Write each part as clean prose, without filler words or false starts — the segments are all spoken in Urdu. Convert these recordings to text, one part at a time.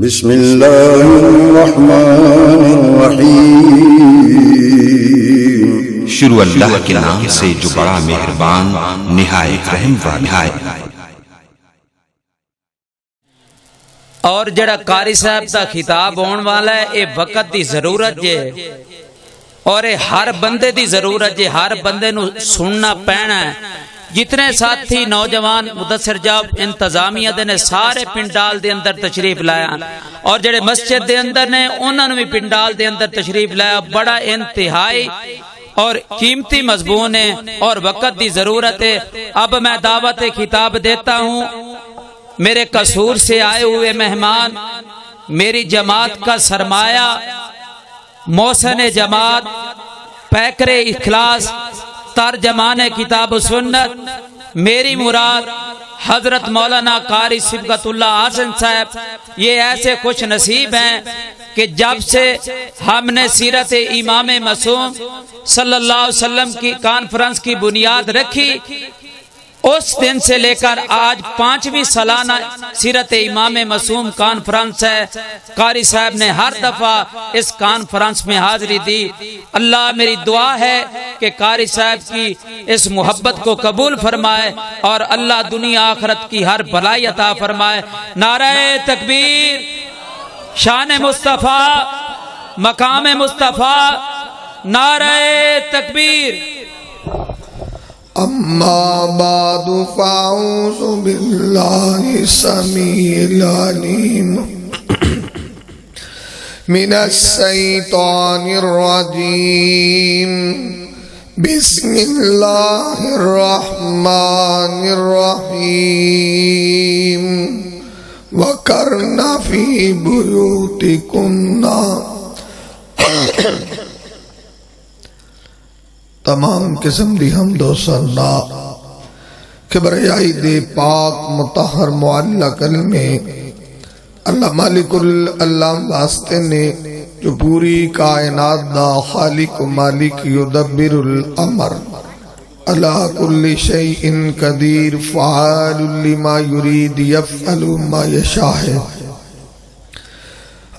بسم اللہ الرحمن الرحیم۔ شروع اللہ کے نام سے جو بڑا مہربان نہایت رحم والا ہے۔ اور جڑا قاری صاحب دا خطاب ہون والا ہے، اے وقت دی ضرورت ہے اور اے ہر بندے دی ضرورت ہے، ہر بندے نو سننا پینا ہے۔ جتنے ساتھی نوجوان مدثر جاب انتظامیہ دے نے سارے پنڈال دے اندر تشریف لایا، اور جڑے مسجد دے اندر نے انہاں نو بھی پنڈال دے اندر تشریف لایا۔ بڑا انتہائی اور قیمتی مضمون ہے اور وقت دی ضرورت ہے۔ اب میں دعوت خطاب دیتا ہوں میرے قصور سے آئے ہوئے مہمان، میری جماعت کا سرمایہ، محسن جماعت، پیکر اخلاص، ترجمان کتاب و سنت، میری مراد حضرت مولانا قاری صبغت اللہ حسن صاحب، یہ ایسے خوش نصیب ہیں کہ جب سے ہم نے سیرت امام معصوم صلی اللہ علیہ وسلم کی کانفرنس کی بنیاد رکھی، اس دن سے لے کر آج 5ویں سالانہ سیرت امام معصوم کانفرنس ہے۔ قاری صاحب نے ہر دفعہ اس کانفرنس میں حاضری دی۔ اللہ میری دعا ہے کہ قاری صاحب کی اس محبت کو قبول فرمائے اور اللہ دنیا آخرت کی ہر بھلائی عطا فرمائے۔ نعرہ تکبیر، شان مصطفیٰ، مقام مصطفیٰ، نعرہ تکبیر۔ اما بعد فاعوذ باللہ السمیع العلیم من الشیطان الرجیم، بسم اللہ الرحمن الرحیم، وقرن فی بیوتکن۔ تمام قسم دی حمد و ثنا کبریائی دے پاک مطہر معلّہ کلمے اللہ مالک العالم واسطے نے جو پوری کائنات دا خالق و مالک یدبر الامر علی کل شیء قدیر فعال لما یرید یفعل ما یشاء۔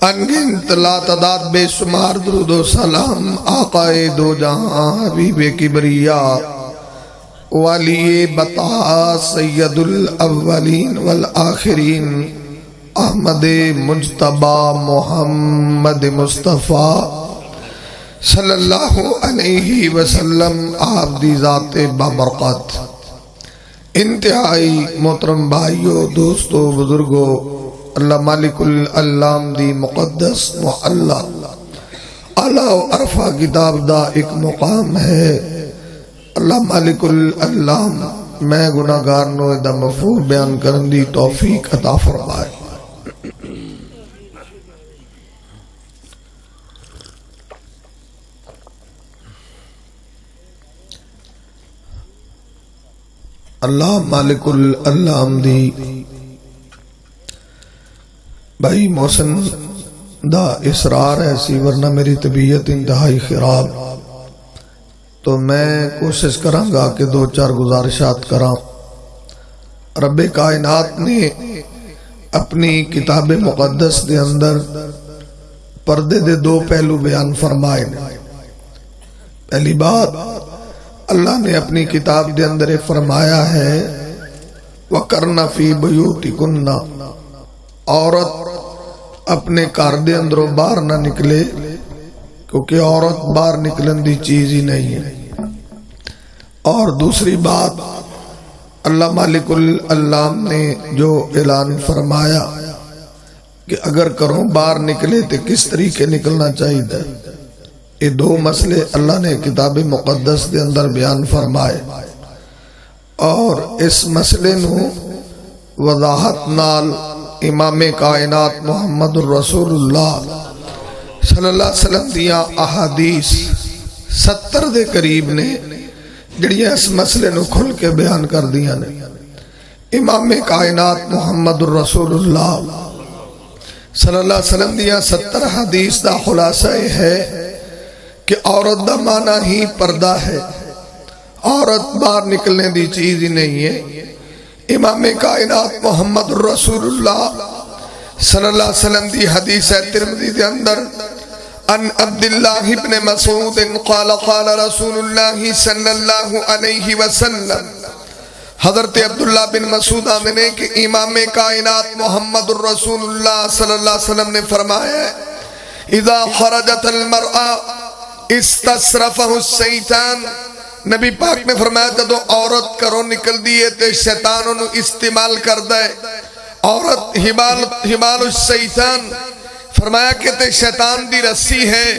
انگنت لا تعداد بے شمار درود و سلام آقا دو جہاں حبیب کبریا ولی بطا سید الاولین والآخرین احمد مجتبی محمد مصطفیٰ صلی اللہ علیہ وسلم، آپ دی ذات بابرکت۔ انتہائی محترم بھائیو، دوستو، بزرگو، اللہ مالک العالم دی مقدس محلہ اعلیٰ و عرفہ کتاب دا ایک مقام ہے۔ اللہ مالک العالم میں گناہگار نو دا مفہوم بیان کرن دی توفیق عطا فرمائے۔ اللہ مالک العالم دی بھائی محسن دا اصرار ہے سی، ورنہ میری طبیعت انتہائی خراب، تو میں کوشش کراں گا کہ 2-4 گزارشات کراں۔ رب کائنات نے اپنی کتاب مقدس دے اندر پردے دے 2 پہلو بیان فرمائے۔ پہلی بات، اللہ نے اپنی کتاب دے اندر فرمایا ہے وَقَرْنَ فِي بُيُوتِكُنَّ، عورت اپنے گھر دے اندروں باہر نہ نکلے، کیونکہ عورت باہر نکلن دی چیز ہی نہیں ہے۔ اور دوسری بات، اللہ مالک العالم نے جو اعلان فرمایا کہ اگر کروں باہر نکلے تو کس طریقے نکلنا چاہیے، یہ 2 مسئلے اللہ نے کتاب مقدس دے اندر بیان فرمائے، اور اس مسئلے نو وضاحت نال امام کائنات محمد الرسول اللہ صلی اللہ علیہ وسلم دیاں احادیث 70 دے قریب نے جڑیاں اس مسئلے نو کھل کے بیان کر دیاں نے۔ امام کائنات محمد الرسول اللہ صلی اللہ علیہ وسلم دیاں 70 حدیث دا خلاصہ ہے کہ عورت دا معنی ہی پردہ ہے، عورت باہر نکلنے دی چیز ہی نہیں ہے۔ امام کائنات محمد الرسول اللہ صلی اللہ علیہ وسلم دی حدیث ہے ترمذی دے اندر ان عبداللہ ابن مسعود قال قال رسول اللہ صلی اللہ علیہ وسلم، حضرت عبداللہ بن مسعود آمنے کہ امام کائنات محمد الرسول اللہ صلی اللہ علیہ وسلم نے فرمایا ہے اذا خرجت المرأة استصرفہ الشیطان، نبی پاک نے فرمایا جدو عورت کرو نکل دیئے تے شیطان انہوں استعمال کر دے، عورت حبال الشیطان، فرمایا کہ تے شیطان دی رسی ہے،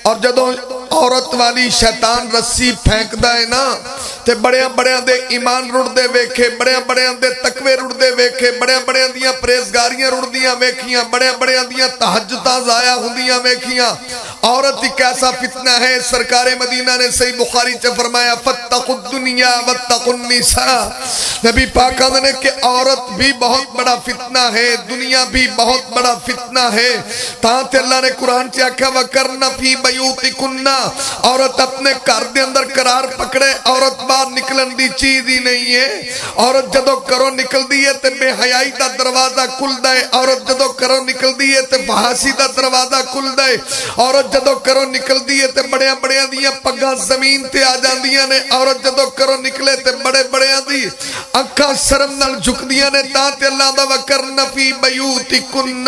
اور جدو عورت والی شیطان رسی پھینک دائے نا تے بڑے بڑے دے ایمان رڑ دے ویکھے، بڑے بڑے دے تقوی رڑ دے ویکھے، بڑے بڑے دیاں پریزگاریاں رڑ دیاں ویکھیاں، بڑے بڑے دیاں تہجداں ضائع ہوندیاں ویکھیاں۔ عورت ایک ایسا فتنہ ہے، سرکار مدینہ نے صحیح بخاری سے فرمایا فاتقوا الدنیا واتقوا النساء، نبی پاک نے کہ عورت بھی بہت بڑا فتنہ ہے، دنیا بھی بہت بڑا فتنہ ہے۔ تاں تے اللہ نے قرآن سے آکھا وَقَرْنَ فِي بَيُوتِكُنَّ، عورت اپنے گھر دے اندر قرار پکڑے، عورت باہر نکلن دی چیز ہی نہیں ہے۔ عورت جدو کرو نکل دیئے تے بے حیائی دا دروازہ کھل دے، عورت جدو کرو نکل دیئے تے فحاشی دا دروازہ کھل دے، عورت جدو کرو نکل دیئے تے بڑے بڑے دیاں پگاں زمین تے آ جاندیاں نے، عورت جدو کرو نکلے تے بڑے بڑے دی اکھاں شرم نال جھک دیاں نے۔ تاں تے اللہ دا وَقَرْنَ فِي بَيُوتِكُنَّ،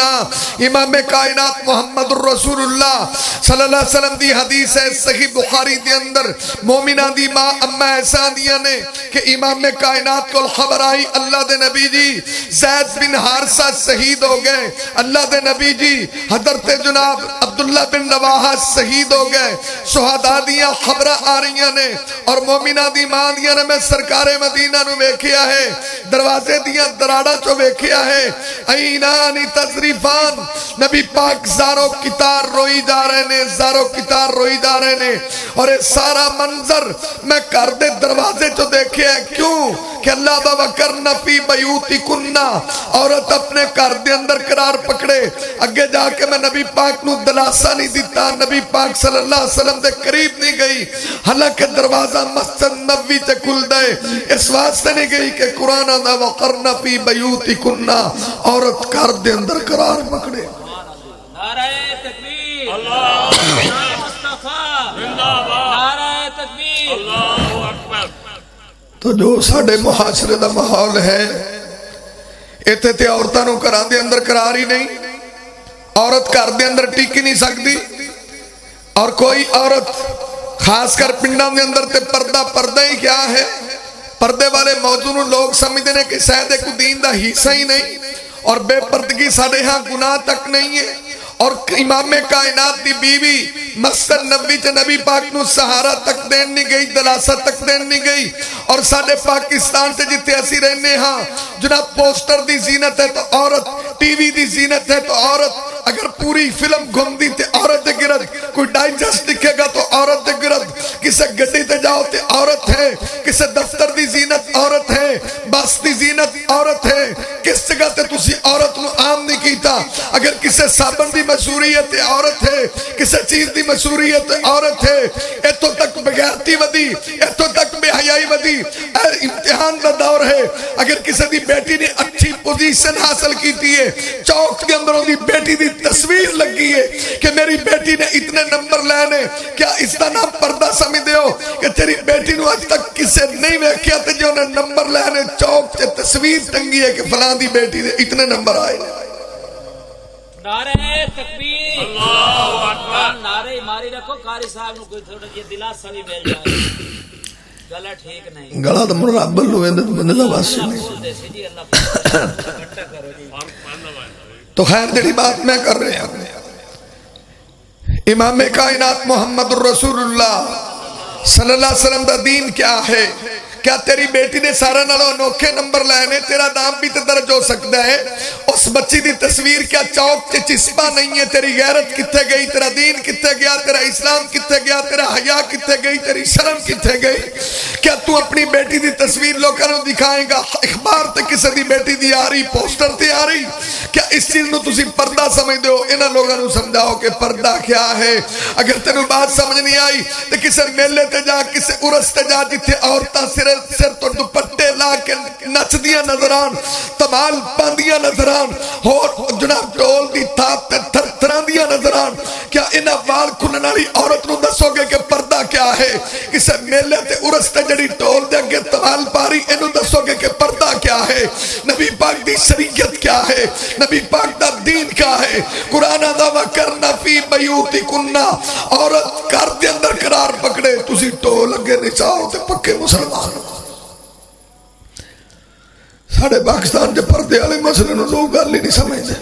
امام کائنات محمد الرسول اللہ صلی اللہ علیہ وسلم دی حدیث ہے صحیح بخاری دے اندر، مومنہ دی ماں امہ ایسا دیا نے کہ امام کائنات کو خبر آئی اللہ دے نبی جی زید بن حارثہ شہید ہو گئے، اللہ دے نبی جی حضرت جناب عبداللہ بن رواحہ شہید ہو گئے، شہداء دیا خبرہ آ رہی نے، اور مومنہ دی ماں دیا نے میں سرکار مدینہ نو ویکھیا ہے، دروازے دیا دراڑا چو ویکھیا ہے، اینانی تذریفان، نبی پاک زارو کتار روئی جا رہے نے، زارو کتار روئی جا رہے نے، اور یہ سارا منظر میں کر دے دروازے چو دیکھے ہیں، کیوں کہ اللہ دا وَقَرْنَ فِي بَيُوتِكُنَّ، عورت اپنے گھر دے اندر قرار پکڑے۔ اگے جا کے میں نبی پاک نو دلاسا نہیں دیتا، نبی پاک صلی اللہ علیہ وسلم دے قریب نہیں گئی، حالانکہ دروازہ مسجد نبوی تے کھل دے، اس واسطے نہیں گئی کہ قرآن دا وَقَرْنَ فِي بَيُوتِكُنَّ، عورت گھر دے اندر قرار پکڑے۔ نعرہ تکبیر، اللہ مصطفیٰ، نعرہ تکبیر، اللہ اکبر۔ تو جو ساڑھے معاشرے دا ماحول ہے، ایتے تے عورتاں نو گھراں دے اندر قرار ہی نہیں، عورت گھر دے اندر ٹک ہی نہیں سکتی، اور کوئی عورت خاص کر پنڈاں دے اندر تے پردہ ہی کیا ہے، پردے والے موضوع نو لوگ سمجھتے ہیں کہ شاید ایک دین دا حصہ ہی نہیں، اور بے پردگی ساڑھے ہاں گناہ تک نہیں ہے۔ اور امام کائنات دی بیوی مسجد نبوی تے نبی پاک نو سہارا تک دین نہیں گئی، دلاسا تک دین نہیں گئی، اور ساڑھے پاکستان تے جتے ایسی رہنے ہاں جناب پوسٹر دی زینت ہے تو عورت، ٹی وی دی زینت ہے تو عورت، اگر پوری فلم گھوم دی تے عورت دے گرد، کوئی ڈائجسٹ دکھے گا تو عورت دے گرد، کسے گڈی تے جاؤ تے عورت ہے، کسے دفتر دی زینت عورت ہے، بس دی زینت عورت ہے، کس جگہ تے تسی عورت نو عام نہیں کیتا، اگر کسے صابن دی مشہوریت عورت ہے، کسے چیز دی مشہوریت عورت ہے، ایتو تک بغیرتی ودی، ایتو تک بے حیائی ودی، امتحان دا دور ہے۔ اگر کسے دی بیٹی نے اچھی پوزیشن حاصل کیتی ہے، چوک کے اندر دی بیٹی دی تصویر لگی ہے کہ میری بیٹی نے اتنے نمبر لینے، کیا اس دا نام پردہ سمجھ دے ہو کہ تیری بیٹی نو آج تک کسے نہیں ویکھیا تے جو نے نمبر لینے چوک تے تصویر ٹنگی ہے کہ فلاں دی بیٹی دے اتنے نمبر آئے۔ نعرہ تکبیر، اللہ اکبر، نعرہ ماری رکھو، قاری صاحب نو کوئی تھوڑا یہ دلاسا بھی مل جائے، گلا ٹھیک نہیں، گلا تو مرابل ہوئے تو بندے دا واسی نہیں۔ تو خیر جڑی بات میں کر رہے ہیں، امام کائنات محمد الرسول اللہ صلی اللہ علیہ وسلم دا دین کیا ہے؟ کیا تیری بیٹی نے سارا نالو انوکھے نمبر لینے، تیرا نام بھی تے درج ہو سکتا ہے، اس بچی دی تصویر کیا چوک تے چسپا نہیں ہے؟ تیری غیرت کتے گئی، تیرا دین کتے گیا، تیرا اسلام کتے گیا، تیرا حیا کتے گئی، تیری شرم کتے گئی؟ کیا تو اپنی بیٹی دی تصویر لوگوں نے دکھائیں گا؟ اخبار تے کسے دی بیٹی دی آ رہی، پوسٹر تے آ رہی، کیا اس چیز نو تسی پردہ سمجھ دے ہو؟ انہاں لوگوں نے سمجھاؤ کہ پردہ کیا ہے۔ اگر تینوں بات سمجھ نہیں آئی تو کسے میلے تے جا، کسے عرس تے جا جتھے عورتاں سرے سر تو دوپٹے لا کے نچدیاں نظر آن، تمال پاندیاں نظر آن، اور جناب ڈول دی تھاپ تے تھر تھراندیاں نظر آن، کیا انہاں وال کھلن والی عورت نو دسو گے کہ پردہ کیا ہے؟ کسے میلے تے عرس تے جڑی ڈول دے اگے تمال پاری اینو دسو گے کہ پردہ کیا ہے؟ نبی پاک دی شریعت کیا ہے؟ نبی پاک دا دین کیا ہے؟ قرآن دا وَكَرْنَ فِي بَيُوتِكُنَّ، عورت گھر دے اندر قرار پکڑے، تسی ڈول اگے نچاؤ تے پکے مسلمان۔ ساڑھے پاکستان دے پردے والے مسئلے نو لوگ گل ہی نہیں سمجھتے۔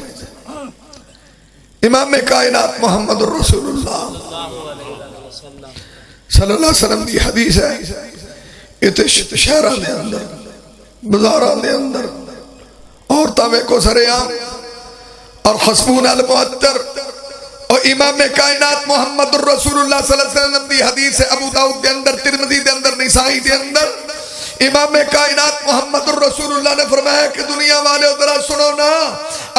امام کائنات محمد رسول اللہ صلی اللہ علیہ وسلم دی حدیث ہے، یہ شہران دے اندر بازاران دے اندر عورتاں کو سرے عام اور خصبون المعطر، اور امام کائنات محمد رسول اللہ صلی اللہ علیہ وسلم دی حدیث ہے، ابو داؤد دے اندر، ترمذی دے اندر، نسائی دے اندر، امام کائنات محمد رسول اللہ نے فرمایا کہ دنیا والے ذرا سنو نا،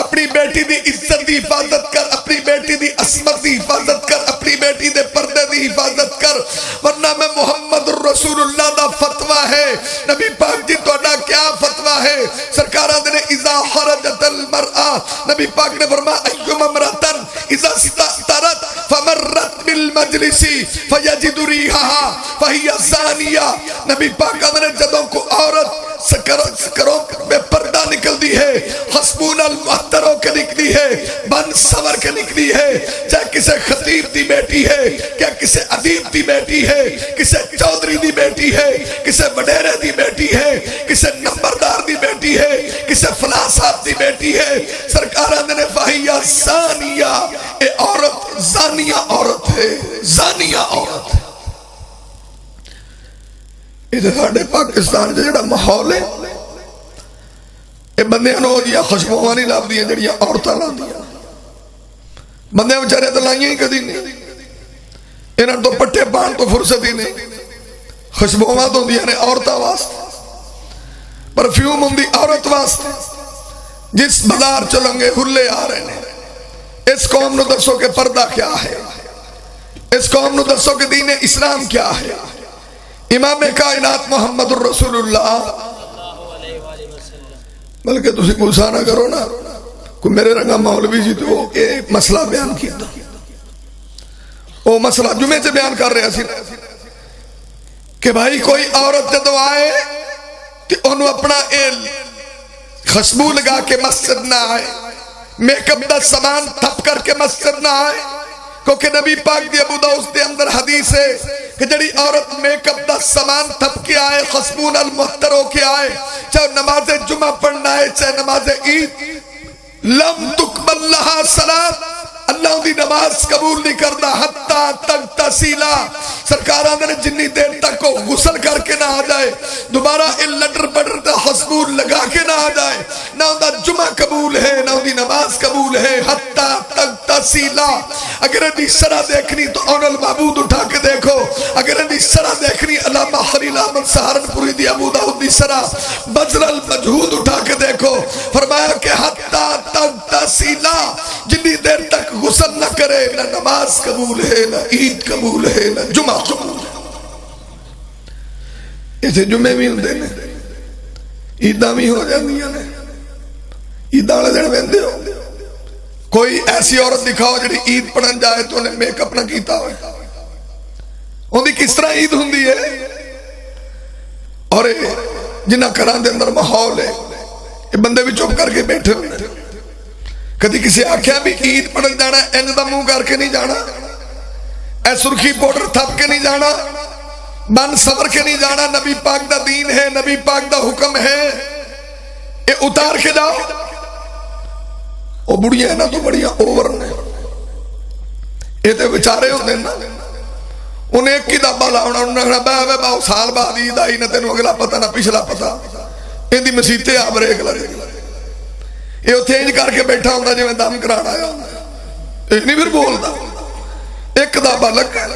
اپنی بیٹی دی عزت دی حفاظت کر، اپنی بیٹی دی عصمت دی حفاظت کر، اپنی بیٹی دے پردے دی حفاظت کر، ورنہ میں محمد رسول اللہ دا فتویٰ ہے۔ نبی پاک جی توڑا کیا فتویٰ ہے؟ سرکارہ نے اذا خرجت المرأة، نبی پاک نے فرمایا ایوم امرتن اذا استأثرت فمرت بالمجلس فیجد ریحہا فہی زانیہ، نبی پاک نے جدوں کو عورت سکروں میں پردہ نکل دی ہے، خصبون المحتروں کے نکلی ہے، بن سور کے نکلی ہے، چاہے کسے خطیب دی بیٹی ہے، کیا کسے ادیب دی بیٹی ہے، کسے چودری دی بیٹی ہے، کسے وڈیرے دی بیٹی ہے، کسے نمبردار دی بیٹی ہے، کسے فلاں صاحب دی بیٹی ہے، سرکارہ نے فاہیہ زانیہ، اے عورت زانیہ عورت ہے، زانیہ عورت ہے۔ یہ ساڑھے پاکستان جڑا ماحول ہے، یہ بندے نو جیا خوشبوواں نہیں لاب دیاں جڑیاں عورتاں لاب دیاں، بندے بچارے تو لائیاں ہی کدی نہیں، انہاں تو پٹے پان تو فرصت ہی نہیں، خوشبوواں تو دیاں نے عورتاں واسطے، پرفیوم ہوں دی عورت واسطے، جس بازار چلیں گے ہلے آ رہے ہیں۔ اس قوم نو دسو کہ پردہ کیا ہے، اس قوم نو دسو کہ دین اسلام کیا ہے۔ امام کائنات محمد الرسول اللہ، بلکہ تسی گلسا نہ کرو نا، کوئی میرے رنگا مولوی جی تو ایک مسئلہ بیان کیا تھا، وہ مسئلہ جمعے سے بیان کر رہے ہیں کہ بھائی کوئی عورت جدو آئے کہ انہوں اپنا خوشبو لگا کے مسجد نہ آئے، میک اپ دا سامان تھپ کر کے مسجد نہ آئے، کیونکہ نبی پاک دی ابو داؤد دے اندر حدیث ہے کہ جڑی عورت میک اپ دا سامان تھپ کے آئے، خصبون المحتر ہو کے آئے، چاہے نماز جمعہ پڑھنا ہے چاہے نماز عید، لم تقبل لہا صلاۃ، اللہ دی نماز قبول نہیں کرتا حتیٰ تک تسیلا، سرکارہ نے جنی دیر تک کو غسل کر کے نہ آ جائے، دوبارہ ان لٹر پٹر تا حسبور لگا کے نہ آ جائے، نہ ان دا جمعہ قبول ہے نہ ان دی نماز قبول ہے، حتیٰ تک تسیلا۔ اگر ان دی سرہ دیکھنی تو اون المعبود اٹھا کے دیکھو، اگر ان دی سرہ دیکھنی علامہ خلیل احمد سہارنپوری دی ابو داؤد دی سرہ بذل المجہود اٹھا کے دیکھو، فرمایا کہ حتیٰ تک تسیلا، جنی دیر تک غسل نہ کرے نہ نماز قبول ہے نہ عید قبول ہے نہ جمعہ قبول ہے۔ اسے جمعے بھی ہوندے نے، عیداں بھی ہو جاندیاں نے، عیداں والے دن ویندے ہو، کوئی ایسی عورت دکھاؤ جڑی عید پڑھن جائے تو انہیں میک اپ نہ کیتا ہوئے، ان دی کس طرح عید ہوندی ہے؟ اور جنہ گھراں دے اندر ماحول ہے، یہ بندے بھی چپ کر کے بیٹھے ہوئے، کدی کسی آکھیا بھی عید پڑھن جانا انج دا منہ کر کے نہیں جانا، اے سرخی پاؤڈر تھپ کے نہیں جانا، بن سور کے نہیں جانا، نبی پاک دا دین ہے، نبی پاک دا حکم ہے، اے اتار کے جاؤ۔ وہ بڑیاں نا تو بڑیاں اوور نے، یہ تو بیچارے ہوندے نا، انہیں ایک کتابہ لاؤنا، انہوں نے کہنا بے باؤ سال بعد عید آئی نہ تینوں اگلا پتہ نہ پچھلا پتہ، ان دی مسیطے آ بریک لگے، یہ اتھے انج کر کے بیٹھا ہوندہ جو میں دم کرانا آیا ہوندہ، ایک نہیں پھر بولتا، ایک کتابہ لگا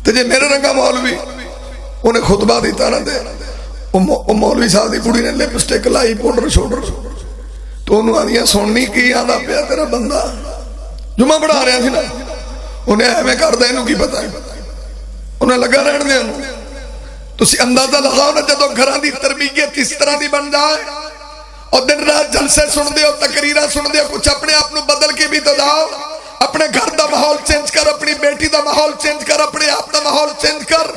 تو جے میرے رنگا مولوی انہیں خطبہ دیتا نہ دے، وہ مولوی صاحب دی بڑی نے لپسٹک لائی پوڈر شوڈر، تو انہوں آدھیاں سننی کی آدھا پیا تیرا بندہ جمعہ پڑھا رہے ہیں انہیں ایویں کر دے انہوں کی پتہ ہے، انہیں لگا رہن دے انہوں، تسی اندازہ لگاؤ نا جدو گھران دی تربیت اس طرح دی بن جائے اور دن رات جلسے سن دے ہو تقریرہ سن دے ہو کچھ اپنے آپ نو بدل کے بھی تو جاؤ اپنے گھر دا ماحول چینج کر اپنی بیٹی دا ماحول چینج کر اپنے آپ دا ماحول چینج کر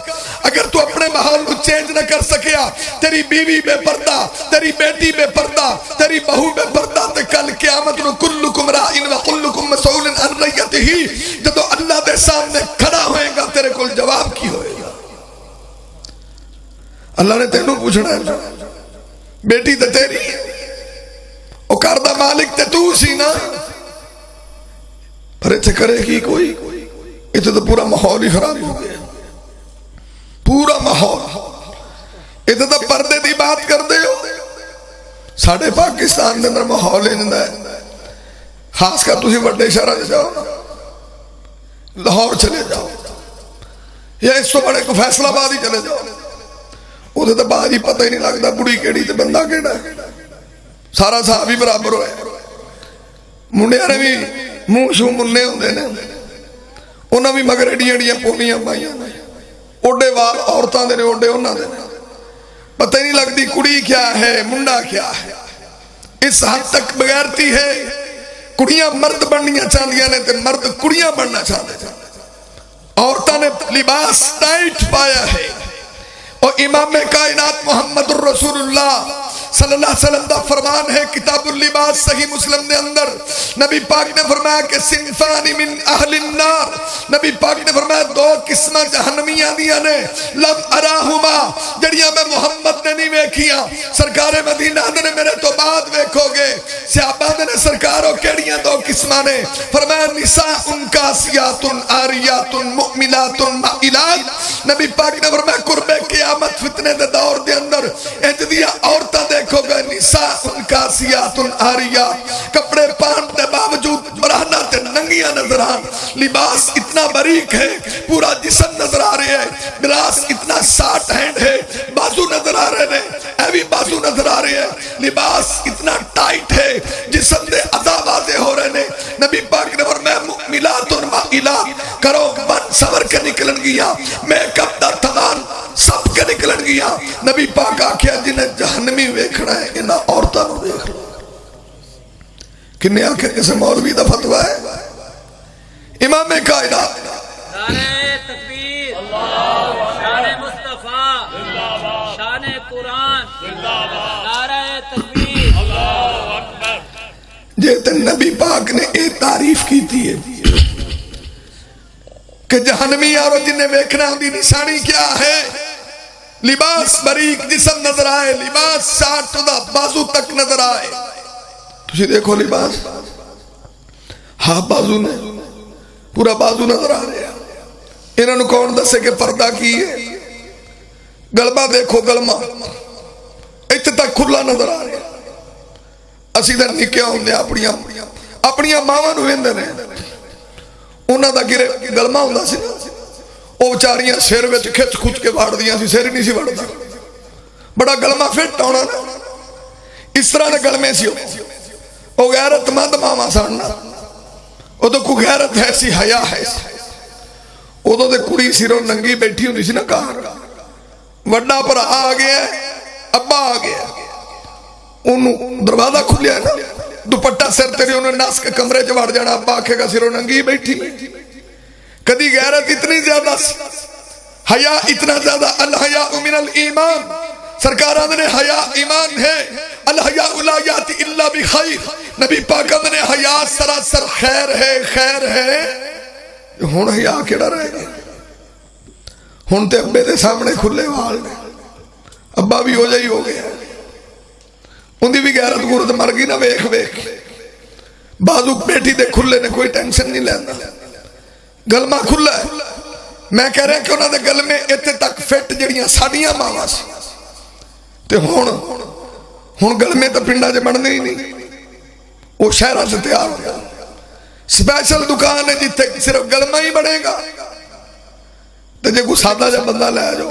اگر تو اپنے ماحول کو چینج نہ کر سکیا تیری بیوی بے پردہ تیری بیٹی بے پردہ تیری بہو بے پردہ تے کل قیامت نو کلکم رائن و کلکم مسئول عن رعیتہ جدو اللہ دے سامنے کھڑا ہوئے گا تیرے کول جواب کی ہوئے گا اللہ نے تینوں پوچھنا ہے بیٹی تے تیری او کردہ مالک تے تو سی نا پر اتھے کرے کی کوئی اتھے تو پورا ماحول ہی خراب ہو گیا پورا ماحول اتھے تو پردے دی بات کر دے ہو ساڑھے پاکستان دے اندر ماحول ہی نہیں ہے خاص کر تسی بڑے شہرہ دے جاؤ لاہور چلے جاؤ یا اس تو بڑے کو فیصلہ آباد ہی چلے جاؤ اتھے تو بعد ہی پتہ ہی نہیں لگتا بڑی کیڑی تے بندہ کیڑا ہے سارا صاحب ہی برابر ہوئے منڈے آنے بھی منہ شو مننے ہوندے نے انہاں بھی مگر ایڈیاں ایڈیاں پونیاں پائیاں اوڈے وال عورتاں دے نے اوڈے انہاں دے نے پتہ ہی نہیں لگتی کڑی کیا ہے منڈا کیا ہے اس حد تک بغیرتی ہے کڑیاں مرد بننیاں چاندیاں نے تے مرد کڑیاں بننا چاہتے عورتاں نے لباس ٹائٹ پایا ہے اور امام کائنات محمد الرسول اللہ صلی اللہ علیہ وسلم دا فرمان ہے کتاب اللباس صحیح مسلم دے اندر نبی پاک نے فرمایا کہ صنفان من اہل النار نبی پاک نے فرمایا دو قسمہ جہنمیاں دیا نے لم اراہما جڑیاں میں محمد نے نہیں ویکھیاں سرکار مدینہ نے میرے تو بعد ویکھو گے صحابہ نے سرکاروں کیڑیاں دو قسمہ نے فرمایا نساء کاسیات آریات مؤمنات مائلات نبی پاک نے فرمایا قرب قیامت فتنے دے دور دے اندر انج دیا عورتاں دیکھو گے نساء کاسیات آریات کپڑے پہن دے باوجود برہنہ تے ننگیاں نظر آن لباس اتنا باریک ہے پورا جسم نظر آ رہے ہے لباس اتنا ساٹ ہینڈ ہے بازو نظر آ رہے ہیں ایوی بازو نظر آ رہے ہیں لباس اتنا ٹائٹ ہے جسم دے ادا واضح ہو رہے ہیں نبی پاک نے فرمایا مؤمنات مائلات کرو بن سور کے نکلن گیا میک اپ دا تمام سب کے نکلن گیا نبی پاک آکھیا جنہیں جہنمی ویکھنا ہے انہاں عورتاں نو دیکھ لو کنے آکھے کسے مولوی دا فتوہ ہے امام کائنات نعرہ تکبیر شان مصطفیٰ شان قرآن نعرہ تکبیر جیتے نبی پاک نے ایک تعریف کی تھی کہ جہنمی اور جنہیں ویکھنا ہوں دی نشانی کیا ہے لباس باریک جسم نظر آئے لباس ساٹھ دا بازو تک نظر آئے تجھے دیکھو لباس ہاں بازو نے پورا بازو نظر آ رہے ہیں انہوں نے کون دسے کہ پردہ کی ہے گلبہ دیکھو گلمہ اتنے تک کھلا نظر آ رہے ہیں اسی در نکیا ہوں نے اپنیاں ماں نو ہندے نے انہاں دا گرے گلمہ ہوں دا سی وہ چاریاں سیر وچ کھچ کھچ کے باڑ دیاں سی سیر نہیں سی باڑ دا بڑا گلمہ فٹ ہونا اس طرح دے گلمے سی وہ غیرت مند ماما ساننا وہ تو کوئی غیرت ہے سی حیا ہے سی وہ تو دے کڑی سیروں ننگی بیٹھی ہوں سی نا کار وڈا پر آ گیا ابا آ گیا انہوں دروازہ کھلیا نا دوپٹہ سر تیری انہوں ناس کے کمرے چوڑ جانا ابا آکھے گا سیروں ننگی بیٹھی کدی غیرت اتنی زیادہ حیا اتنا زیادہ الحیاء من الایمان سرکاران نے حیا ایمان ہے الحیاء لا یاتی الا بخیر نبی پاکم نے حیا سراسر خیر ہے ہون حیا کیڑا رہے گا ہون تے ابے دے سامنے کھلے وال نے ابا بھی ہو جائی ہو گیا ان دی بھی غیرت گورت مر گئی نہ ویکھ ویکھ بازو بیٹی دے کھلے نے کوئی ٹینشن نہیں لینا گلمہ کھلا ہے میں کہہ رہا کہ انہوں نے گلمے اتنے تک فٹ جڑیاں ساڑیاں ماما سی تے ہون گلمے تو پنڈا جے بڑھنے ہی نہیں وہ شہرہ سے تیار ہو گیا سپیشل دکان ہے جیتے صرف گلمہ ہی بڑھے گا تو جے کو سادہ جا بندہ لے جو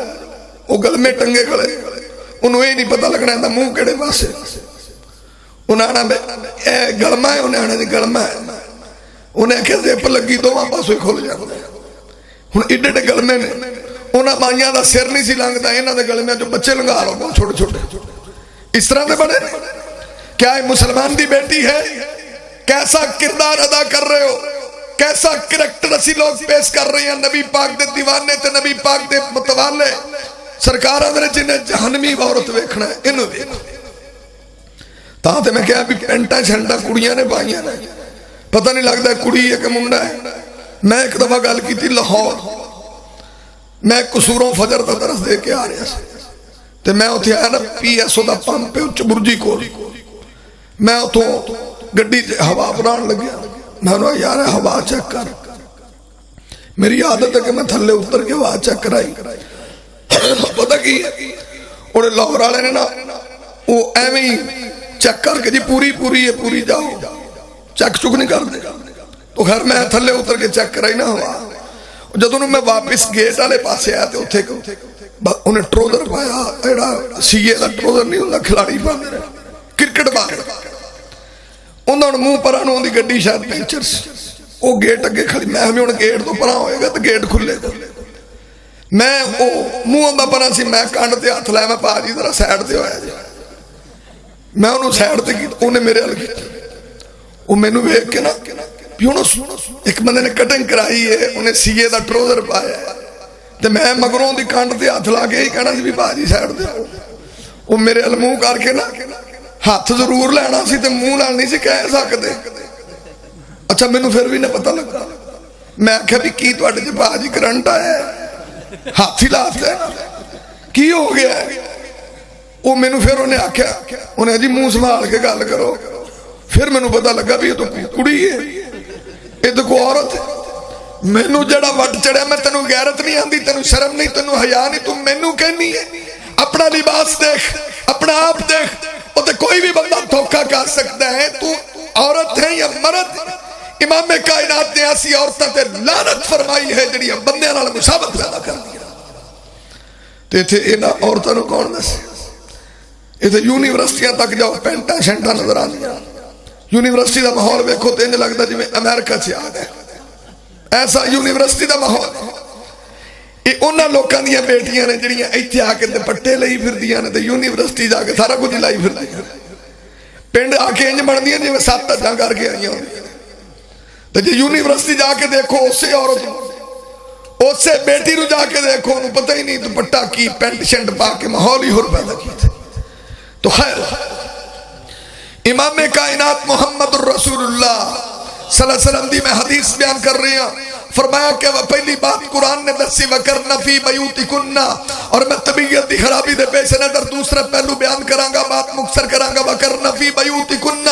وہ گلمے ٹنگے کھڑے انہوں ہی نہیں پتہ لگنا ہے منہ کڑے پاسے انہوں نے گلمہ ہے انہوں نے گلمہ ہے انہیں کہ زیپ لگی دو وہاں پاسوئی کھول جاتا ہے ہن ایڈے گلمے نے انہاں مائیاں دا سر نہیں سی لنگدا، انہاں دے گلے میں جو بچے لنگا لو چھوٹے چھوٹے اس طرح دے بڑے۔ کیا یہ مسلمان دی بیٹی ہے؟ کیسا کردار ادا کر رہے ہو، کیسا کریکٹر اسی لوگ پیش کر رہے ہیں۔ نبی پاک دے دیوانے تے نبی پاک دے متوالے سرکار اندر جنہیں جہنمی عورت ویکھنا ہے انہوں ویکھنا۔ تاں تے میں کہا بھی پینٹا چھنٹا کڑیاں نے پائیاں نے، پتہ نہیں لگتا ہے کڑی ہے کہ منڈا ہے۔ میں ایک دفعہ گل کی تھی لاہور، میں قصوروں فجر دا درس دے کے آ رہا سی تے میں اتھے آیا نا پی ایس او دا پمپ پہ اچ برجی کول، میں اتھوں گڈی ہوا بنان لگیا، میں نے یار ہوا چیک کر۔ میری عادت ہے کہ میں تھلے اتر کے ہوا چیک کرائی۔ پتہ کی انہیں لاہور والے نے نا وہ ایویں چیک کر کے جی پوری ہے پوری جاؤ، چیک چک نہیں کر دے۔ تو خیر میں تھلے اتر کے چیک کرائی نا ہوا۔ جدوں میں واپس گیٹ والے پاسے آیا تے اوتھے انہیں ٹروزر پایا، ایڑا سی اے دا ٹروزر نہیں ہوندا کھلاڑی پاندے نے کرکٹ بال، انہاں نے منہ پرا نوں دی گڈی شاید پنچر سی، او گیٹ اگے کھڑی، میں ہن گیٹ تو پرا ہوئے گا تے گیٹ کھلے گا، میں او منہ دا پرا سی، میں کانڈ تے ہاتھ لایا، میں پا جی ذرا سائڈ تے ہویا جی، میں انہوں سائڈ تے کی، انہیں میرے حل کی وہ مینوں ویکھ کے نا ایک بندے نے کٹنگ کرائی ہے، انہیں سی اے دا ٹروزر پایا ہے تے میں مگروں دی کانڈ تے ہاتھ لا کے ہی کہنا سی بھی باجی سائڈ تے ہو۔ وہ میرے حل منہ کر کے نا ہاتھ ضرور لینا سی تے منہ نال نہیں سی کہہ سکتے۔ اچھا مینوں پھر بھی نہ پتہ لگا، میں آکھیا بھی کی تواڈے تے باجی کرنٹ آیا ہے، ہاتھ ہی لاتے کی ہو گیا ہے؟ وہ مینوں پھر انہیں آکھیا، انہیں جی منہ سنبھال کے گل کرو۔ پھر مینوں پتہ لگا بھی یہ تو کڑی ہے، یہ تو کوئی عورت ہے۔ مینوں جڑا وٹ چڑھیا، میں تینوں غیرت نہیں آندی، تینوں شرم نہیں، تینوں حیا نہیں، تم مینوں کہنی ہے؟ اپنا لباس دیکھ، اپنا آپ دیکھ، وہ تو کوئی بھی بندہ دھوکہ کر سکتا ہے، تو عورت ہے یا مرد؟ امام کائنات نے ایسی عورتوں تے لعنت فرمائی ہے جڑیاں بندیاں نال مشابہت پیدا کر دیا۔ تے ایتھے انہاں عورتاں نوں کون دسے؟ ایتھے یونیورسٹیاں تک جاؤ پینٹا شینٹا نظر آندیاں، یونیورسٹی دا ماحول ویکھو تے انج لگدا جویں امریکہ چ آ گئے، ایسا یونیورسٹی دا ماحول۔ یہ انہاں لوکاں دیاں بیٹیاں نے جڑیاں ایتھے آ کے پٹے لئی پھردیاں نے تے یونیورسٹی جا کے سارا کچھ لائی پھردیاں، پنڈ آ کے انج بندیاں جویں 7 تجاں کر کے آئیاں ہوندیاں۔ تے جے یونیورسٹی جا کے دیکھو اسے عورت اسے بیٹی نو جا کے دیکھو انہوں پتہ ہی نہیں دوپٹہ کی پینٹ شنٹ پا کے ماحول ہی ہور پیدا کیتے۔ تو خیر امام کائنات محمد الرسول اللہ صلی اللہ علیہ وسلم دی میں حدیث بیان کر رہی ہوں، فرمایا کہ وہ پہلی بات قرآن نے دسی وَكَرْنَ فِي بَيُوتِكُنَّ، اور میں طبیعت دی خرابی دے پیش نظر دوسرا پہلو بیان کرانگا، بات مختصر کرانگا۔ وَكَرْنَ فِي بَيُوتِكُنَّ،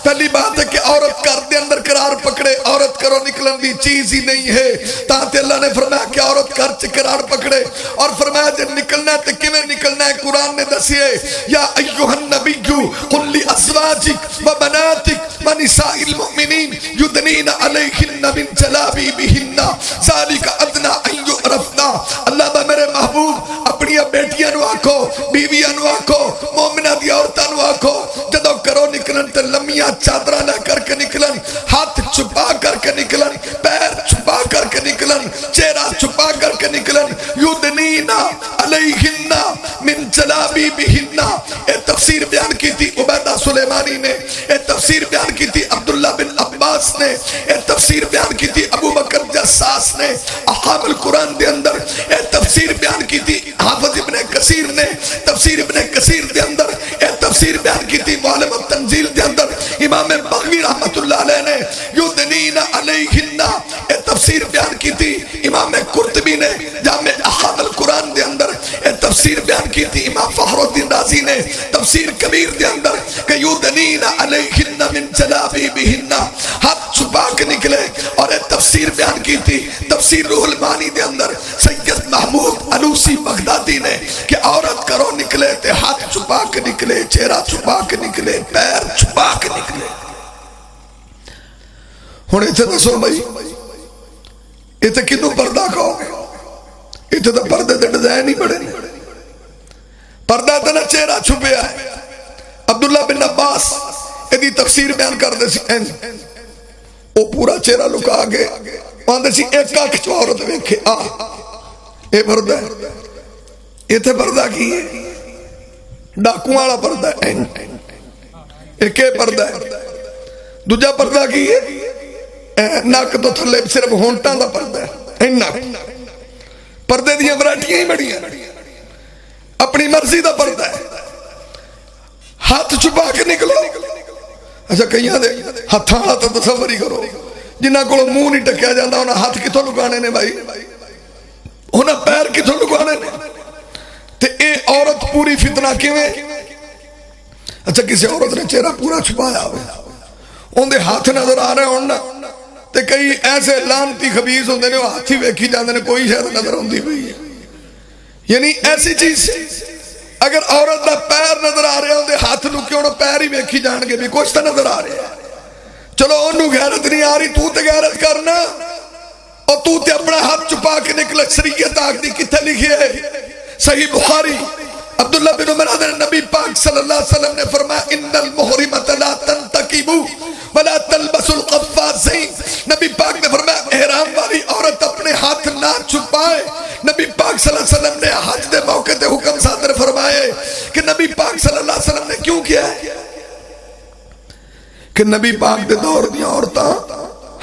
پہلی بات ہے کہ عورت گھر دے اندر قرار پکڑے، عورت کرو نکلن دی چیز ہی نہیں ہے۔ تاہتے اللہ نے فرمایا کہ عورت گھر چ قرار پکڑے، اور فرمایا جب نکلنا ہے تو کیویں نکلنا ہے؟ قرآن نے دسیے یا ایھا النبی قل لازواجک وبناتک ونساء المؤمنین یدنین علیہن من جلابیبہن ذالک ادنی ان یعرفن۔ اللہ دا میرے محبوب اپنی بیٹیاں نو آکھو، بیویاں نو آکھو، مومنہ دی عورتاں نو آکھو جدو کرو نکلن تے لمیاں چادراں نہ کر کے نکلن، ہاتھ چھپا کر کے نکلن، پیر چھپا کر کے نکلن، چہرہ چھپا کر کے نکلن۔ یدنین علیہن من جلابیبہن، اے تفسیر بیان کی تھی عبیدہ سلیمانی نے، اے تفسیر بیان کی تھی عبداللہ بن عباس نے، اے تفسیر بیان کی تھی ابو بکر جساس نے احکام القرآن دے اندر، اے تفسیر بیان کی تھی حافظ ابن کثیر نے تفسیر ابن کثیر دے اندر، اے تفسیر بیان کی تھی معلم التنزیل دے اندر امام بغوی رحمت اللہ علیہ نے یدنین علیہن، اے تفسیر بیان کی تھی امام قرطبی نے جامع احکام القرآن دے اندر، اے تفسیر بیان کی تھی امام فخر الدین رازی نے تفسیر کبیر دے اندر کہ یدنین علیہن من جلابیبہن، ہاتھ چھپا کے نکلے۔ اور اے تفسیر بیان کی تھی تفسیر روح المعانی دے اندر سید محمود علوسی بغدادی نے کہ عورت کرو نکلے تے ہاتھ چھپا کے نکلے، چہرہ چھپا کے نکلے، پیر چھپا کے نکلے۔ ہن ایتھے دسو بھائی ایتھے کینوں پردہ کہو گے؟ ایتھے تو پردے دے ڈیزائن ہی بڑے نے، پردہ تے نہ چہرہ چھپیا ہے۔ عبداللہ بن عباس ایدی تفسیر بیان کر دے سی وہ پورا چہرہ لکا گئے آندے سی ایک اکھ چ عورت ویکھے آ یہ پردہ ہے، اتنے پردہ کی ہے ڈاکو والا پردہ ہے، ایک پردہ ہے۔ دوجا پردہ کی ہے نک تو تھلے صرف ہونٹاں دا پردہ ہے۔ پردے دیاں ورائٹیاں ہی بڑی ہیں۔ اپنی مرضی دا پردہ ہے، ہاتھ چھپا کے نکلو۔ اچھا کئی دے ہاتھاں والا تو تصور ہی کرو، جنہاں کو منہ نہیں ٹکیا جاتا انہاں ہاتھ کتوں لکانے نے بھائی، انہاں پیر کتوں لکانے نے؟ تے اے عورت پوری فتنہ کیویں؟ اچھا کسی عورت نے چہرہ پورا چھپایا ہوئے، ان دے ہاتھ نظر آ رہے ہونا، تے کئی ایسے لانتی خبیث ہوندے نے وہ ہاتھ ہی ویکھی جاندے نے، کوئی شاید نظر ہوندی ہوئی ہے۔ یعنی ایسی چیز اگر عورت دا پیر نظر آ رہے ہوندے ہاتھ لکے ہونا، پیر ہی ویکھی جان گے بھی کچھ تو نظر آ رہے ہیں۔ چلو انہوں غیرت نہیں آ رہی، تو تے غیرت کرنا، اور تو تے اپنا ہاتھ چھپا کے نکل۔ شریعت آگدی کتھے لکھی ہے؟ صحیح بخاری عبداللہ بن عمر حضرت نبی پاک صلی اللہ علیہ وسلم نے فرمایا ان المحرمۃ لا تنتقب ولا تلبس القفازین۔ نبی پاک نے فرمایا احرام والی عورت اپنے ہاتھ نہ چھپائے۔ نبی پاک صلی اللہ علیہ وسلم نے حج دے موقع تے حکم صادر فرمائے کہ نبی پاک صلی اللہ علیہ وسلم نے کیوں کیا ہے کہ نبی پاک دے دور دی عورتاں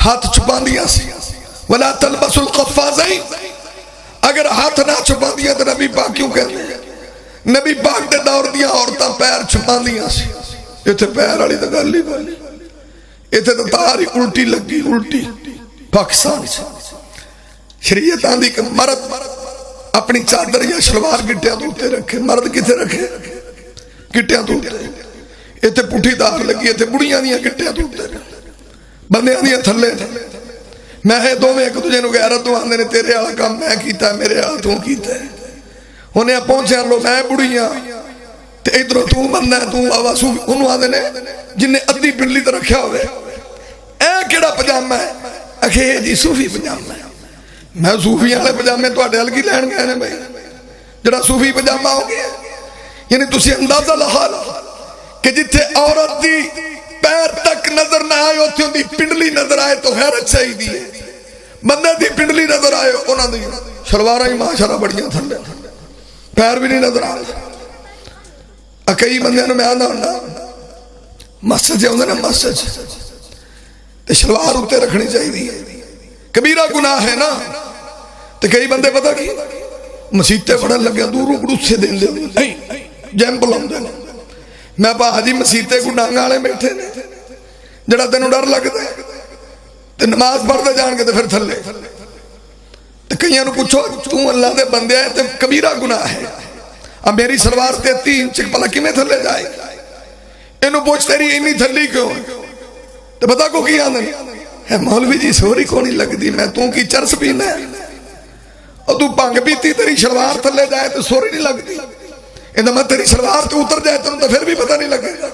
ہاتھ چھپا دیا سی۔ ولا تلبس القفازین، اگر ہاتھ نہ چھپا دیا تو نبی پاک کیوں کہتے ہیں؟ نبی پاک دے دور دیا عورتاں پیر چھپا دیا سی۔ ایتھے پیر والی تو گل ہی بولی، ایتھے تو تاری الٹی لگی، الٹی پاکستان سے۔ شریعت آندھی کہ مرد اپنی چادر یا شلوار گٹیاں دوتے رکھے، مرد کتے رکھے؟ گٹیاں دوتے۔ ایتھے پٹھی داغ لگی، ایتھے بڑیاں دیا گٹیاں دوتے رکھے، بندیاں دیا تھلے تھے۔ میں ہے دو میں ایک دوجے نو گہرہ تو آندے نے تیرے والا کام میں کیتا ہے، میرے والا تو کیتا ہے۔ انہیں پہنچے لو میں بڑیاں تے ادھر تو بندہ ہے، تو آوازو انہوں آندے نے جن نے ادھی پنڈلی تے رکھیا ہوئے اے کیڑا پجامہ ہے؟ اکھے جی صوفی پجامہ ہے۔ میں صوفی والے پجامے تو اڈے ہلکی لین گئے نے بھائی، جڑا صوفی پجامہ ہو گیا۔ یعنی تسی اندازہ لہا لو کہ جتھے عورت دی پیر تک نظر نہ آئے ہوتی ہوں دی پنڈلی نظر آئے تو حیرت چاہیے دی ہے۔ بندے دی پنڈلی نظر آئے انہاں دی شلوارہ ہی ماشاءاللہ بڑیاں تھلے، پیر بھی نہیں نظر آ رہے۔ کئی بندے میں آنا ہونا مسجد سے ہوندے نا، مسجد تے شلوار اتے رکھنی چاہیے، کبیرہ گناہ ہے نا۔ تے کئی بندے پتہ کی مسیطے پڑھن لگے دوروں گڑوس سے دین دے جیم بلام دے۔ میں پا حجی مسیطے کو ڈانگا والے بیٹھے نے، جڑا تینوں ڈر لگتا ہے تے نماز پڑھتے جان کے تے پھر تھلے۔ تے کئیاں نو پوچھو تو اللہ دے بندے آئے تے کبیرہ گناہ ہے، اب میری سلوار 33 انچ پلا کمیں تھلے جائے گا؟ انہوں پوچھ تیری اینی تھلی کیوں؟ تو بتا کو کی آنے ہے مولوی جی سوری کو نہیں لگ دی، میں توں کی چرس پینا ہے، اور تو پانگ پیتی تیری شلوار تھلے جائے تو سوری نہیں لگ دی۔ اندھا تیری شلوار تو اتر جائے تو پھر بھی پتہ نہیں لگے گا۔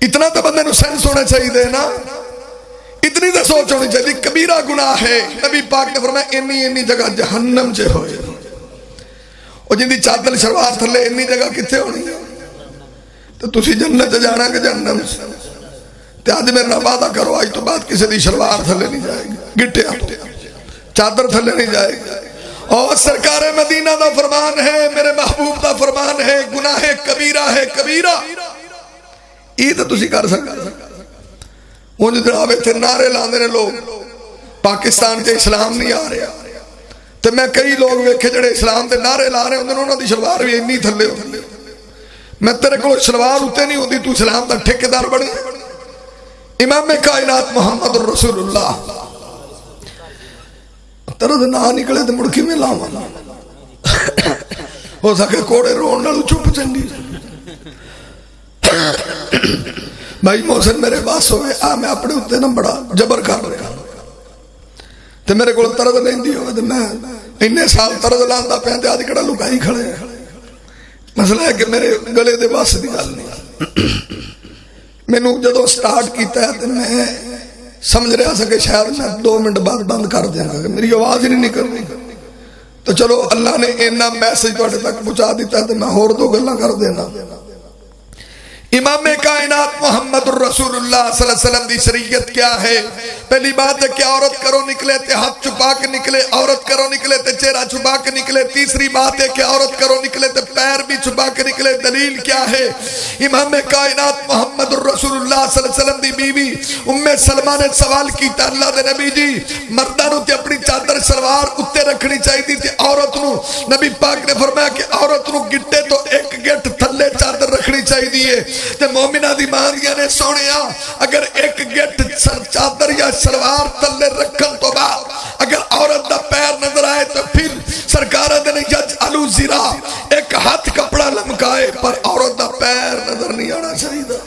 اتنا تو بندے نو سینس ہونا چاہیے نا، اتنی تو سوچ ہونی چاہیے۔ کبیرہ گناہ ہے، نبی پاک نے فرمایا انی جگہ جہنم سے ہوئے، اور جن دی چادر شلوار تھلے انی جگہ کتھے ہونی ہے؟ تو تسی جنت جانا کہ جہنم سے؟ تے آج میرے نام وعدہ کرو آج تو بعد کسی دی شلوار تھلے نہیں جائے گی، گٹیا چادر تھلے نہیں جائے گی۔ اور سرکار مدینہ دا فرمان ہے، میرے محبوب دا فرمان ہے، گناہ کبیرہ ہے کبیرہ۔ یہ تو تسی کر سکتے وہ جناب تھے نعرے لاندے نے لوگ پاکستان کے اسلام نہیں آ رہا، تو میں کئی لوگ ویکھے جڑے اسلام دے نعرے لا رہے ہوندے انہاں دی شلوار بھی انی تھلے ہوندی۔ میں تیرے کو شلوار اتے نہیں ہوندی، تو اسلام دا ٹھیکیدار بنے۔ امام کائنات محمد رسول اللہ ترد نہ نکلے تو مڑکی میں لاواں ہو سکے کوڑے رون نال چپ چنگی۔ بھائی محسن میرے پاس ہوئے آ میں اپنے اتنے نا بڑا جبر کر رہا تو میرے کو ترد لیندی ہوئے تو میں انہیں سال ترد لاندا پہ تے آج کڑا لکائی کھڑے ہیں۔ مسئلہ ہے کہ میرے گلے دے باس دی گل نہیں، میں نو جدو سٹارٹ کیتا ہے تو میں سمجھ رہا سا کہ شاید میں 2 منٹ بعد بند کر دیا گا، میری آواز ہی نہیں نکل رہی۔ تو چلو اللہ نے اینا میسج تو تک پہنچا دیتا ہے تو میں اور 2 گلاں کر دینا۔ امام کائنات محمد الرسول اللہ صلی اللہ علیہ وسلم دی شریعت کیا ہے؟ پہلی بات ہے کہ عورت کرو نکلے تے ہاتھ چھپا کے نکلے، عورت کرو نکلے تے چہرہ چھپا کے نکلے۔ تیسری بات ہے کہ عورت کرو نکلے تے پیر بھی چھپا کے نکلے۔ دلیل کیا ہے؟ امام کائنات محمد الرسول اللہ صلی اللہ علیہ وسلم دی بیوی ام سلمہ نے سوال کیتا، اللہ دے نبی جی مرداں نوں تے اپنی چادر سلوار اتے رکھنی چاہیے تے عورت نوں؟ نبی پاک نے فرمایا کہ عورت نوں گٹے تو ایک گٹ تھلے چادر رکھنی چاہیے۔ تے مومنہ دی ماں نے سونیا اگر ایک گٹ چادر یا سلوار تلے رکھن تو بعد اگر عورت دا پیر نظر آئے تو پھر سرکار دے نے یجعلوا ذرا ایک ہاتھ کپڑا لمکائے پر عورت دا پیر نظر نہیں آنا چاہیے۔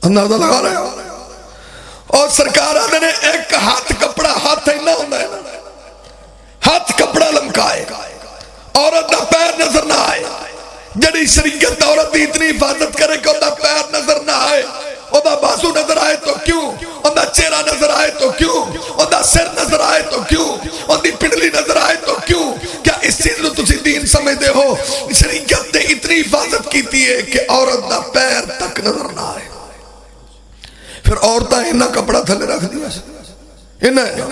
اندازہ لگا رہے ہو؟ اور سرکار دے نے ایک ہاتھ کپڑا، ہاتھ ہی نہ ہونا ہے، ہاتھ کپڑا لمکائے عورت دا پیر نظر نہ آئے۔ جڑی شریعت عورت دی اتنی حفاظت کرے کہ دا پیر نظر نہ آئے، دا بازو نظر آئے تو کیوں، دا چہرہ نظر آئے تو کیوں، دا سر نظر آئے تو کیوں، دی پنڈلی نظر آئے تو کیوں؟ کیا اس چیز لو تسی دین سمجھتے ہو؟ شریعت نے اتنی حفاظت کیتی ہے کہ عورت دا پیر تک نظر نہ آئے۔ پھر عورتاں انہاں کپڑا تھلے رکھ دیا، انہاں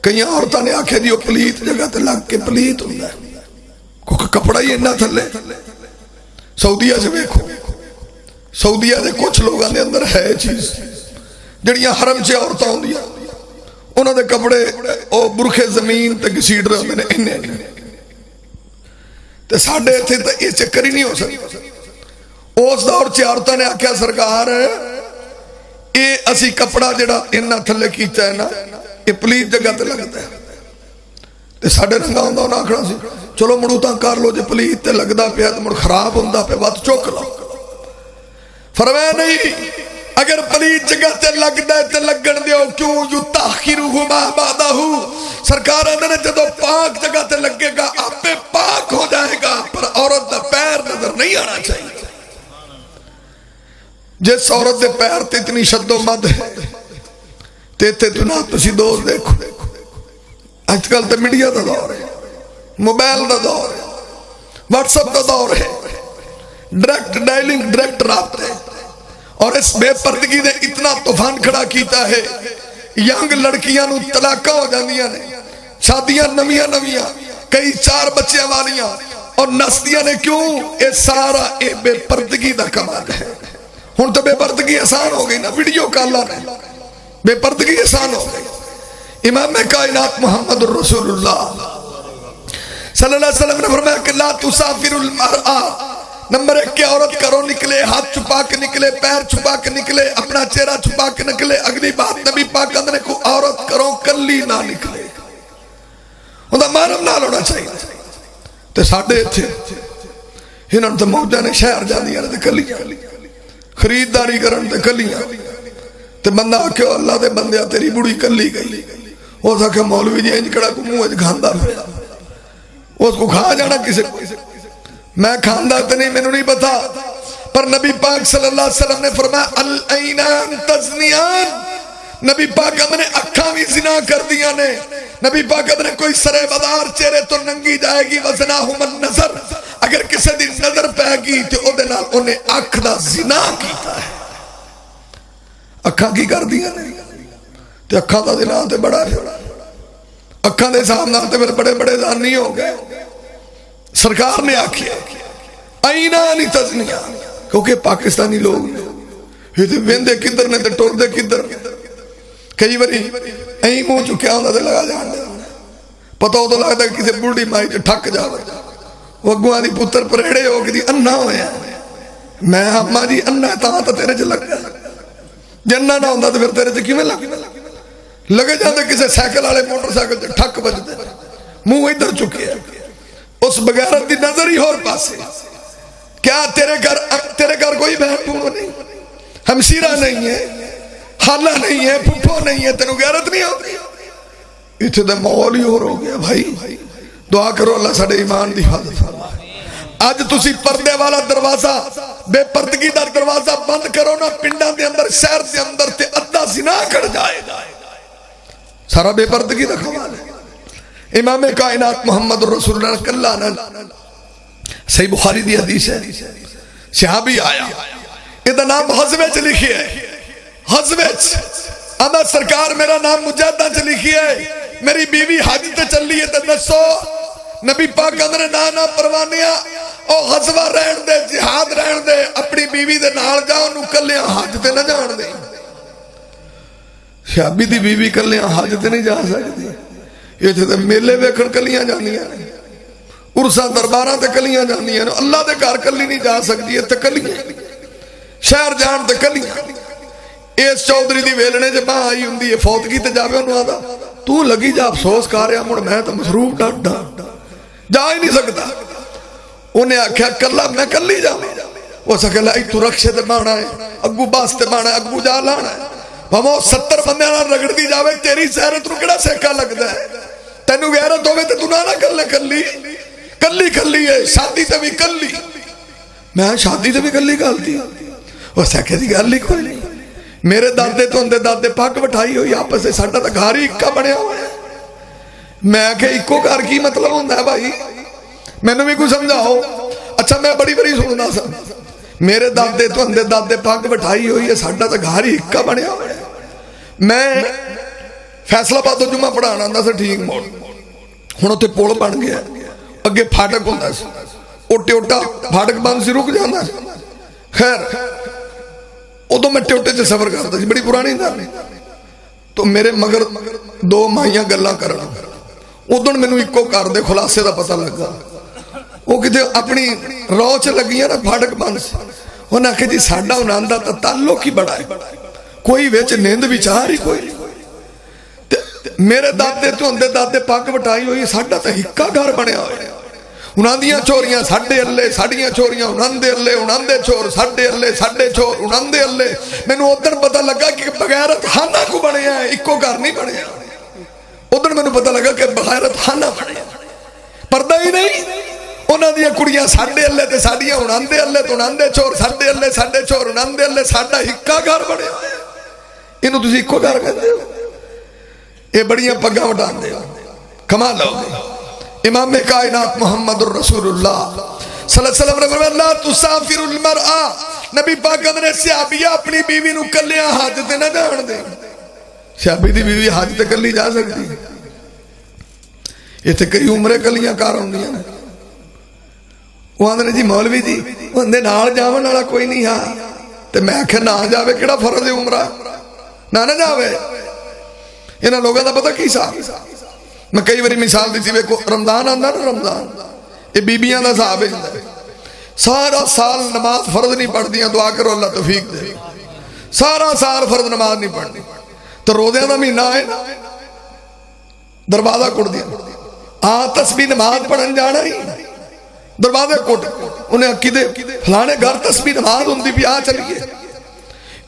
کئی عورتاں نے آکھے دیو پلیت جگہ تے لگ کے پلیت ہوتا ہے کیونکہ کپڑا ہی انہاں تھلے۔ سعودیہ سے دیکھو، سعودیہ دے کچھ لوگاں دے اندر ہے چیز جڑیاں حرم سے عورتاں ہوندیاں، انہاں دے کپڑے او برخے زمین تے گھسیٹ رہے ہوندے نے انہیں تے ساڈے ایتھے تے یہ چکر ہی نہیں ہو سکتا۔ اس دور چ عورتاں نے آکھیا سرکار اے اسی کپڑا جڑا انہاں تھلے کیتا ہے نا یہ پلیت جگہ تے لگتا ہے تے ساڈے رنگا ہوندا انہاں آکھنا سی چلو مڑو تاں کر لو جے پلیت تے لگدا پیا تے مڑ خراب ہوندا پیا وت چک لو۔ فرمایا نہیں، اگر پلیت جگہ تے لگ دے تے لگن دیو، کیوں یتاخرہ ما بعدہ، سرکار نے جدو پاک جگہ تے لگے گا آپ پہ پاک ہو جائے گا، پر عورت دا پیر نظر نہیں آنا چاہیے۔ جس عورت دے پیر تے اتنی شد و مد ہے تے جناب تسی دوست دیکھو، آج کل تے میڈیا دا دور ہے، موبائل دا دور ہے، واٹس اپ دا دور ہے، ڈائریکٹ ڈائلنگ، ڈائریکٹ رابطے، اور اس بے پردگی نے اتنا طوفان کھڑا کیتا ہے، ینگ لڑکیاں نو طلاقاں ہو جاندیاں نے، شادیاں نویاں نویاں، کئی 4 بچیاں والیاں، اور نسدیاں نے کیوں؟ اے سارا اے بے پردگی دا کمال ہے۔ ہن تو بے پردگی آسان ہو گئی نا، ویڈیو کالاں نے بے پردگی آسان ہو گئی۔ امام کائنات محمد الرسول اللہ صلی اللہ علیہ وسلم نے فرمایا کہ لا تسافر المرأة، نمبر 1 کہ عورت کرو نکلے ہاتھ چھپا کے نکلے، پیر چھپا کے نکلے، اپنا چہرہ چھپا کے نکلے۔ اگلی بات نبی پاک نے کو عورت کرو کلی نہ نکلے، انہاں محرم نال ہونا چاہیے۔ تے ساڈے ایتھے انہاں تے موجاں نے شہر جاندیاں تے کلیاں خریداری کرن تے کلیاں، تے بندہ آکھے اللہ دے بندیا تیری بڑی کلی گئی، ہو سکے مولوی جی انج کڑا کو منہ وچ کھاندا پھردا، اس کو کھا جانا کسے کو، میں کھاندا تے نہیں، مینوں نہیں پتا، پر نبی پاک صلی اللہ علیہ وسلم نے فرمایا العینان تزنیان، نبی پاک نے اکھاں بھی زنا کر دیا نے، نبی پاک نے کوئی سرے بدار چہرے تو ننگی جائے گی، وزناہم النظر، اگر کسی دی نظر پہ گی تو او دے نال انہیں اکھ دا زنا کیتا ہے۔ اکھاں کی کر دیا نے تے اکھاں دا زنا تے بڑا ہے، اکھاں دے سامنے تے پھر بڑے بڑے زانی ہو گئے۔ سرکار نے آکھی عینان تزنیان، کیونکہ پاکستانی لوگ یہ تے ویندے کدھر نے تے ٹردے کدھر، کئی باری این منہ چکیا ہوندا تے لگا جان پتہ ہو تو لگتا کہ کسی بڑی مائی تے ٹھک جاوے، وہ اگواں دی پتر پریڑے ہو کے دی انہا ہویا، میں اماں جی انہا تاں تے تیرے چ لگ گیا، جنہ نہ ہوندا تے پھر تیرے چ کیویں لگے جاندے کسی سائیکل والے موٹر سائیکل تے ٹھک بجدے، منہ ادھر چکیا، اس بغیرت دی نظر ہی اور پاسے۔ کیا تیرے گھر کوئی بہن بھوڑ نہیں، ہمشیرہ نہیں ہے، خالہ نہیں ہے، پھپھو نہیں ہے، تینوں غیرت نہیں ہوتی؟ اتنے دے ماحول ہی اور ہو گیا۔ بھائی دعا کرو اللہ ساڈے ایمان دی حفاظت فرمائے۔ اج تسی پردے والا دروازہ، بے پردگی دا دروازہ بند کرو نا، پنڈاں دے اندر شہر دے اندر تے ادھا زنا کر جائے گا، سارا بے پردگی دا کمال ہے۔ امام کائنات محمد رسول اللہ کلا نا، صحیح بخاری دی حدیث ہے، صحابی آیا، یہ دا نام حزویج لکھی ہے، حزویج آندا سرکار میرا نام مجاہداں چ لکھی ہے، میری بیوی حج تے چلی ہے تے دسو نبی پاک اندر نا پروانیا او غزوہ رہن دے، جہاد رہن دے، اپنی بیوی دے نال جاؤ نو کلیاں حج تے نہ جان دے۔ شابی دی بیوی کلیاں حج تے نہیں جا سکتی، یہ تے میلے ویکھن کلیاں جانیاں نے، عرساں درباراں تے کلیاں جانیاں نے، اللہ دے گھر کلی نہیں جا سکتی، تے کلیاں شہر جان تے کلیاں۔ اس چودھری دی ویلنے جے باں آئی ہوندی ہے فوتگی تے جاوے انہوں آدھا تو لگی جا افسوس کر رہا مڑ میں تو مصروف ڈاڈا جا ہی نہیں سکتا۔ انہیں آکھیا کلا میں کلی جاواں، وہ سکلا ای تو رکشے تے بانا ہے، اگو باس تے بانا ہے، اگو جا لانا ہے، بھاویں 70 بندے نال رگڑ دی جاوے تیری سیرت نو کیڑا سیکا لگدا ہے؟ تینوں غیرت ہوے تے تو نہ کلے کلی کلی کلی ہے، شادی تے بھی کلی، میں شادی تے بھی کلی گلتی، وہ سکے دی گل ہی کوئی نہیں۔ میرے دادے تو اندے دادے پاک بٹھائی ہوئی آپس سے ساڈا تے گھر ہی اکا بنیا ہوا ہے۔ میں کہ اکو گھر کی مطلب ہوندا ہے بھائی؟ مینوں بھی کوئی سمجھاؤ۔ اچھا میں بڑی بڑی سننا سا، میرے دادے تو اندے دادے پاک بٹھائی ہوئی ہے، ساڈا تے گھر ہی اکا بنیا ہوا ہے۔ میں فیصلہ آباد تو جمعہ پڑھانا آندا سی ٹھیک موڑ، ہن اوتھے پل بن گیا، اگے پھاٹک ہوندا سی، او ٹیوٹا پھاٹک بند سی رک جاندا سی۔ خیر ادو میں ٹیوٹے سے سفر کرتا سی، بڑی پرانی گل ہے، تو میرے مگر دو مائیاں گلاں کرنا، ادھر مینوں اکو گھر دے خلاصے دا پتہ لگا، وہ کتے اپنی روح چ لگیاں نا پھاٹک بند سے، انہاں آکھیا جی ساڈا انہاں دا تعلق ہی بڑا ہے، کوئی وچ نیند وچار ہی کوئی نہیں۔ میرے دادے تو اندے دادے پاک بٹائی ہوئی، ساڈا تے ہکا گھر بنیا ہویا، انہاں دیاں چوریاں ساڈے اللہ، ساڈیاں چوریاں انہاں دے اللہ، انہاں دے چور ساڈے اللہ، ساڈے چور انہاں دے اللہ۔ مینوں ادھر پتہ لگا کہ بغیرت خانہ کو بنیا ہے، اکو گھر نہیں بنیا۔ ادھر مینوں پتہ لگا کہ بغیرت خانہ بنیا، پردہ ہی نہیں، انہاں دیاں کڑیاں ساڈے اللہ تے ساڈیاں انہاں دے اللہ، تے انہاں دے چور ساڈے اللہ، ساڈے چور انہاں دے اللہ، ساڈا ہکا گھر بنیا ہے۔ اینوں تسی اکو گھر کہندے ہو؟ اے بڑیاں پگاں وڈاندے ہو، کمال ہو گئی۔ امام کائنات محمد الرسول اللہ صلی اللہ علیہ وسلم نے فرمایا لا تسافر المرأة، نبی پاک نے صحابیہ اپنی بیوی نو کلیاں حج تے نہ جان دے۔ صحابی دی بیوی حج تے کلی جا سکتی، یہ تے کئی عمرے کلیاں کار ہوندیاں نے۔ وہ آندے جی مولوی جی اندے نال جاون والا کوئی نہیں ہاں، تے میں آکھیا نہ جاوے کیڑا فرض ہے عمرہ، نہ جاوے۔ انہاں لوگاں دا پتہ کی حساب، میں کئی باری مثال دیتی ویکھو رمضان آندا نا، رمضان یہ بیبیاں دا صاحب ہے، سارا سال نماز فرض نہیں پڑھدیاں، دعا کرو اللہ توفیق دے، سارا سال فرض نماز نہیں پڑھنی، تو روزیاں دا مہینہ ہے دروازہ کٹ دیا، تسبیح نماز پڑھن جانا ہی دروازے کٹ، انہیں عقیدے فلانے گھر تسبیح نماز ہوندی بھی چلیے،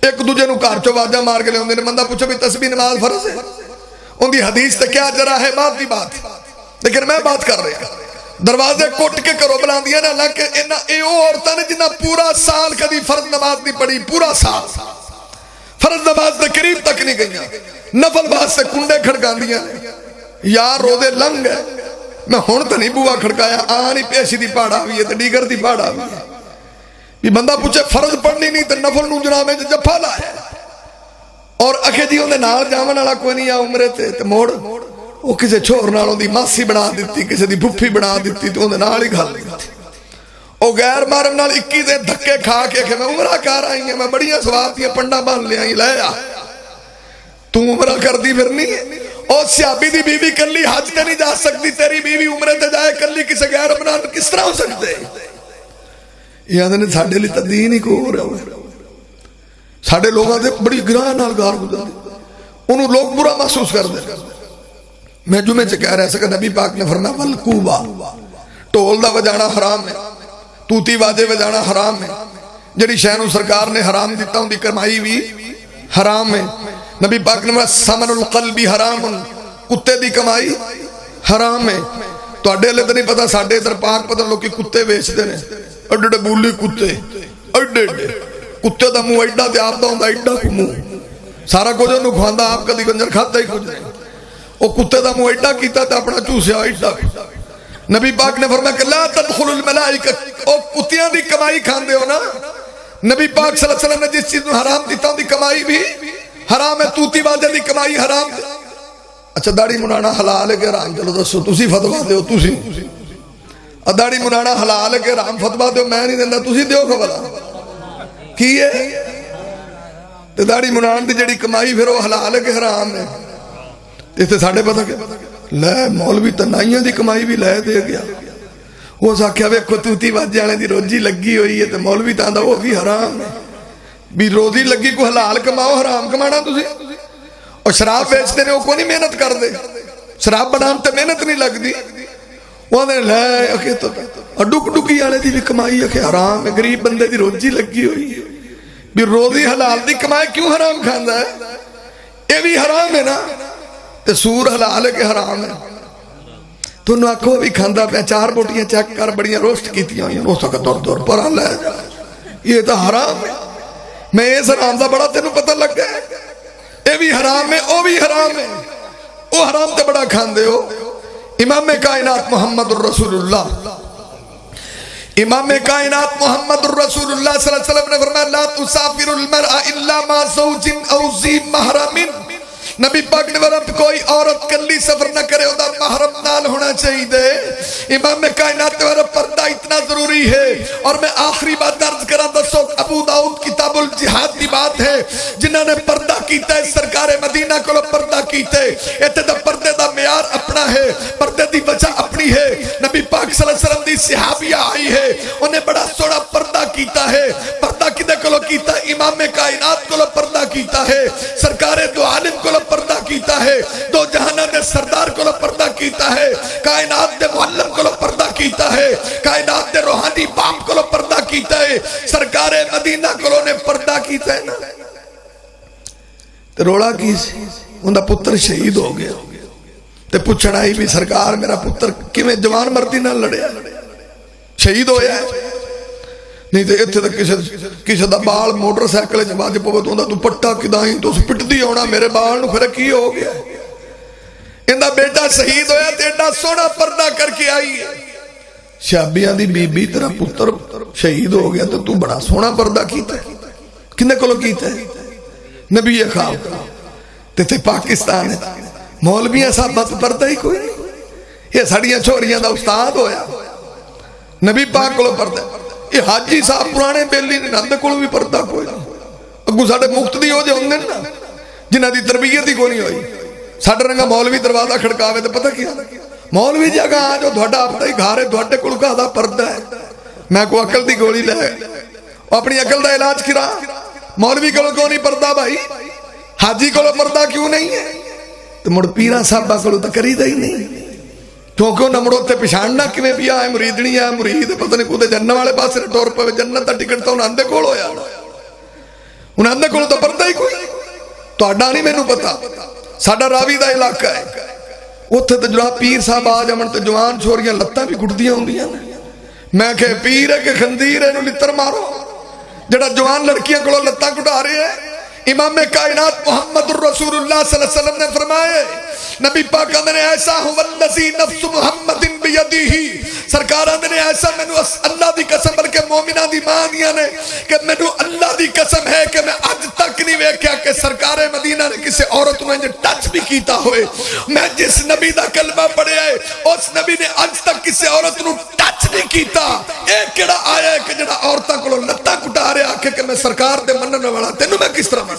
ایک دوجے نو گھر چوں واجاں مار کے لے ہوندے نے، بندہ پوچھو بھی تسبیح نماز فرض ہے، ان دی حدیث تے کیا جرا ہے بات دی بات، لیکن میں بات کر رہا دروازے کٹ کے کرو بلا دیا نا، اللہ کہ اے او عورتاں نے جنہ پورا سال کدی فرض نماز نہیں پڑھی، پورا سال فرض نماز دے قریب تک نہیں گئیاں، نفل باز سے کنڈے کھڑکان دیا یار روزے لنگ ہے، میں ہون تو نہیں بوا کھڑکایا، آنی پیشی دی پاڑا ہوئی ہے، دیگر دی پاڑا ہوئی ہے، بھی بندہ پوچھے فرض پڑھنی نہیں تو نفل نو جناب میں جفا لایا، اور اکھے جی انہیں نال جاون والا کوئی نہیں، آ عمرے تے موڑ وہ کسے چھوڑ نالوں دی ماسی بنا دیتی، کسے دی بھپھی بنا دیتی، تو انہیں نال ہی گھال دیتی، او غیر محرم نال 21 دن دھکے کھا کے کہ میں عمرہ کر آئی ہیں، میں بڑیاں ثواب دیا پنڈا بان لے آئی، لے آ تو عمرہ کر دی پھرنی ہے، اور صحابی دی بیوی کلی حج تے نہیں جا سکتی، تیری بیوی عمرے تے جائے کلی کسے غیر بنا کس طرح ہو سکتے؟ یہ آدھے نے ساڑھے لی تدین ہی کو ہو رہا ہے، ساڑھے لوگ آدھے بڑی گراہ نال گار گزار انہوں لوگ برا محسوس کر دے۔ میں جمعے سے کہہ رہا ہے کہ نبی پاک نے فرمایا والکوبہ، ٹول دا وجانا حرام ہے، توتی واجے وجانا حرام ہے، جڑی شہنو سرکار نے حرام دیتا ہوں دی کمائی بھی حرام ہے، نبی پاک نے فرمایا سمن القلبی حرام، کتے دی کمائی حرام ہے۔ تو اڈے لے تو نہیں پتا ساڑھے ادھر پاک پتہ لوگ کی کتے بیچتے ہیں، اڈے بولی کتے، اڈے کتے دا منہ ایڈا تے آپ دا ہوں دا ایڈا کو منہ، سارا کچھ انہوں کھواندہ آپ کدی گنجر کھاتا ہی کچھ نہیں، وہ کتے دا منہ ایڈا کیتا تے اپنا چوسیا ایڈا۔ نبی پاک نے فرمایا کہ لا تدخل الملائکہ، او کتیاں دی کمائی کھاندے ہو نا، نبی پاک صلی اللہ علیہ وسلم نے جس چیز میں حرام دیتا ہوں دی کمائی بھی حرام ہے توتی بازے دی کمائی حرام ہے. اچھا داڑھی منانا حلال ہے کہ حرام؟ چلو دسو تسی فتوا دیو. تسی داڑھی منانا حلال ہے کہ حرام؟ فتوا دیو. میں نہیں دینا تسی دیو خبر کی ہے. تے داڑھی منان دی جڑی کمائی پھر وہ حلال ہے کہ حرام ہے؟ تے ساڈے پتہ کہ لے مولوی تنائیاں دی کمائی بھی لے دے گیا. وہ آخیا ویکھو توتی باجے والے دی روزی لگی ہوئی ہے تے مولوی تاندا وہ بھی حرام ہے. بھی روزی لگی کو حلال کماؤ حرام کمانا تسی. اور شراب بیچتے نے وہ کوئی نہیں محنت کر دے. شراب بنان تے محنت نہیں لگتی. وہ نے لے اکے تو ڈک ڈکی والے دی بھی کمائی ہے کہ حرام ہے. غریب بندے دی روزی لگی ہوئی ہے. بھی روزی حلال دی کمائی کیوں حرام کھاندا ہے؟ یہ بھی حرام ہے نا. تے سور حلال ہے کہ حرام ہے؟ تو انہوں آکھو بھی کھاندا پہ 4 بوٹیاں چیک کر بڑیاں روسٹ کیتیاں ہوئی روسٹ کا دور دور پر لے جا. یہ تو حرام ہے. میں اس حرام دا بڑا تینوں پتہ لگ گیا. یہ بھی حرام ہے وہ بھی حرام ہے. وہ حرام تے بڑا کھاندے ہو. امام کائنات محمد الرسول اللہ محمد الرسول اللہ صلی اللہ علیہ وسلم نے فرمایا لا تسافر المرء الا مع زوج او ذی محرم. نبی پاک نے فرمایا کوئی عورت کلی سفر نہ کرے ادا محرم نال ہونا چاہیے. امام کائنات نے فرمایا پردہ اتنا ضروری ہے. اور میں آخری بات عرض کراں دسو ابو داؤد کتاب الجہاد کی بات ہے جنہاں نے پردہ کیتا ہے سرکار مدینہ کو پردہ کیتے. ایتھے دا پردے دا معیار اپنا ہے. پردے دی وجہ اپنی ہے. نبی پاک صلی اللہ علیہ وسلم دی صحابیہ آئی ہے انہیں بڑا سونا پردہ کیتا ہے. پردہ کدے کولو کیتا؟ امام کائنات کولو پردہ کیتا ہے. سرکار دو عالم کولو پردہ کیتا ہے. دو جہانہ دے سردار کو پردہ کیتا ہے. کائنات دے معلم کو پردہ کیتا ہے. کائنات دے روحانی باپ کو پردہ کیتا ہے. سرکار مدینہ کو نے پردہ کیتا ہے نا. تے روڑا کی ان دا پتر شہید ہو گیا. تے پوچھنا ہی بھی سرکار میرا پتر کیویں جوان مردی نہ لڑیا شہید ہویا ہے؟ نہیں تے ایتھے تے کسے دا بال موٹر سائیکل وچ وج پوے تو اوندا دوپٹہ کدائیں تو پٹدی ہونا میرے بال نو پھر کی ہو گیا. ایندا بیٹا شہید ہویا تے ایڈا سونا پردہ کر کے آئی ہے. شابیاں دی بی بی تیرا پتر شہید ہو گیا تو بڑا سونا پردہ کیتا ہے. کنے کولو کیتا ہے؟ نبی خواب تے پاکستان ہے مولویاں صاحب پردہ ہی کوئی نہیں. یہ ساڑیاں چھوڑیاں دا استاد ہویا نبی پاک کولو پردہ. یہ حاجی صاحب پرانے بیلی نے نند کو بھی پردہ کوئی اگو ساڑھے مقتدی ہو جائے ہوندے نا جنہ دی تربیت ہی کوئی نہیں ہوئی. ساڑھے رنگا مولوی دروازہ کھڑکاوے تو پتہ کیا مولوی جی اگا آجو دھوڑا اپنا ہی گھارے دھوڑے کل کا دا پردہ ہے. میں کو عقل دی گولی لے اپنی عقل دا علاج کرا. مولوی کو نہیں پردہ بھائی حاجی کو پردہ کیوں نہیں ہے؟ تو مڑ پیرا صاحبہ کو تو کری دا ہی نہیں کیونکہ انہیں مڑو تے پچھاننا کیویں بھی آئے مریدنی آئے مرید پتہ نہیں کودے جنہ والے پاس نے ٹور پہ جنت دا ٹکٹ تو انہیں اندے کول ہویا انہیں اندے کول تو پردہ ہی کوئی تو اڈا نہیں میں نو پتا. ساڑھا راوی دا علاقہ ہے اتھے تو جناب پیر صاحب آ جامن تو جوان چھوڑیاں لتاں بھی گھٹ دیاں ہوں دیاں. میں کہ پیر ہے کہ خندیر ہے انہوں لتر مارو جڑا جوان لڑکیاں کو لتاں گھٹا رہے ہیں. امام کائنات محمد الرسول اللہ صلی اللہ علیہ وسلم نے فرمائے نبی پاک نے ایسا ہوا الذی نفس محمد بیدیہ سرکار نے ایسا میں نے اللہ دی قسم بلکہ مومنہ دی مانیاں نے کہ میں نے اللہ دی قسم ہے کہ میں آج تک نہیں ویکھیا کہ سرکار مدینہ نے کسی عورت نے ٹچ بھی کیتا ہوئے. میں جس نبی دا کلمہ پڑھے ہے اس نبی نے آج تک کسی عورت نے ٹچ نہیں کیتا. ایک کڑا آیا ہے کہ جڑا عورتاں کو لتاں کٹا رہے آکھے کہ میں سرکار دے مننے والا تینوں میں کس طرح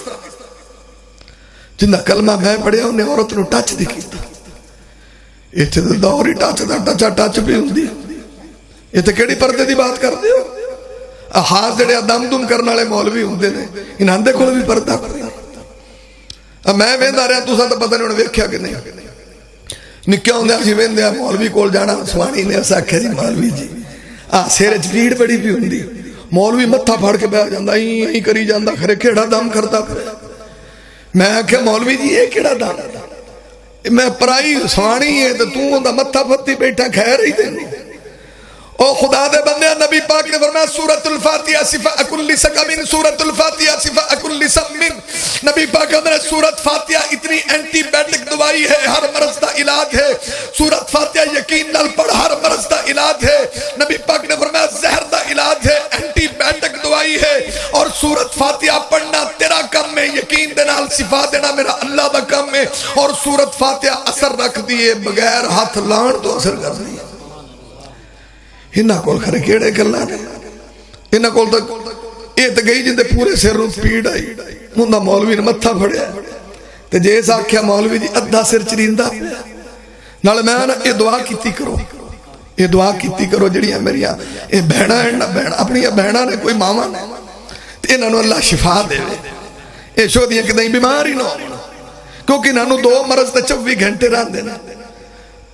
جنہ کلمہ میں پڑھیا انہیں عورت نو ٹچ دی کیتا. یہ تو دور ہی ٹچ دا ٹچا ٹچ بھی ہوں دی. یہ تو کیڑی پردے دی بات کر دے ہو ہاتھ جڑے دم دم کرنے والے مولوی ہوں دے نے انہاں دے کول بھی پردہ کرنا. میں ویندا رہا تساں تو پتہ نہیں انہیں ویکھیا کہ نہیں. نکیا ہوندے اسی ویندے مولوی کول جانا سوانی نے اسا آکھیا جی مولوی جی سر وچ پیڑ بڑی پی ہوندی مولوی متھا پھاڑ کے بیٹھ جاندا این کری جاندا کھرے کیڑا دم کردا پیا. میں کہ مولوی جی یہ کیڑا دم میں پرائی سوانی ہے تو دا متھا پھتی بیٹھا خیر ہی دے. او خدا دے بندے نبی پاک نے فرمایا سورۃ الفاتحہ شفاء کل سقم سورۃ الفاتحہ شفاء کل سم. نبی پاک نے سورۃ فاتحہ اتنی اینٹی بائیوٹک دوائی ہے ہر مرض دا علاج ہے. سورۃ فاتحہ یقین نال پڑھ ہر مرض دا علاج ہے. نبی پاک نے فرمایا زہر دا علاج ہے اینٹی بائیوٹک دوائی فرمائی ہے اور سورت فاتحہ پڑھنا تیرا کم ہے، یقین دے نال صفا دینا میرا اللہ دا کم ہے، اور سورت فاتحہ اثر رکھ دیے بغیر ہاتھ لان تو اثر کر دیے۔ انہاں کول کھڑے کیڑے گلاں نے، انہاں کول تو یہ تو گئی جن دے پورے سر نوں پیڑ آئی، انہاں مولوی نے متھا پھڑیا تے جے اس آکھیا مولوی جی ادھا سر چریندا پیا، نال میں نا یہ دعا کیتی کرو، یہ دعا کیتی کرو جڑیاں میریاں یہ بہنا ہیں نا، بہنا اپنی بہنا نے کوئی ماما نے تے انہاں نوں اللہ شفا دے، یہ شو دیاں کدیں بیمار ہی نہ ہو، کیونکہ انہاں نوں 2 مرض تے 24 گھنٹے رہندے نے،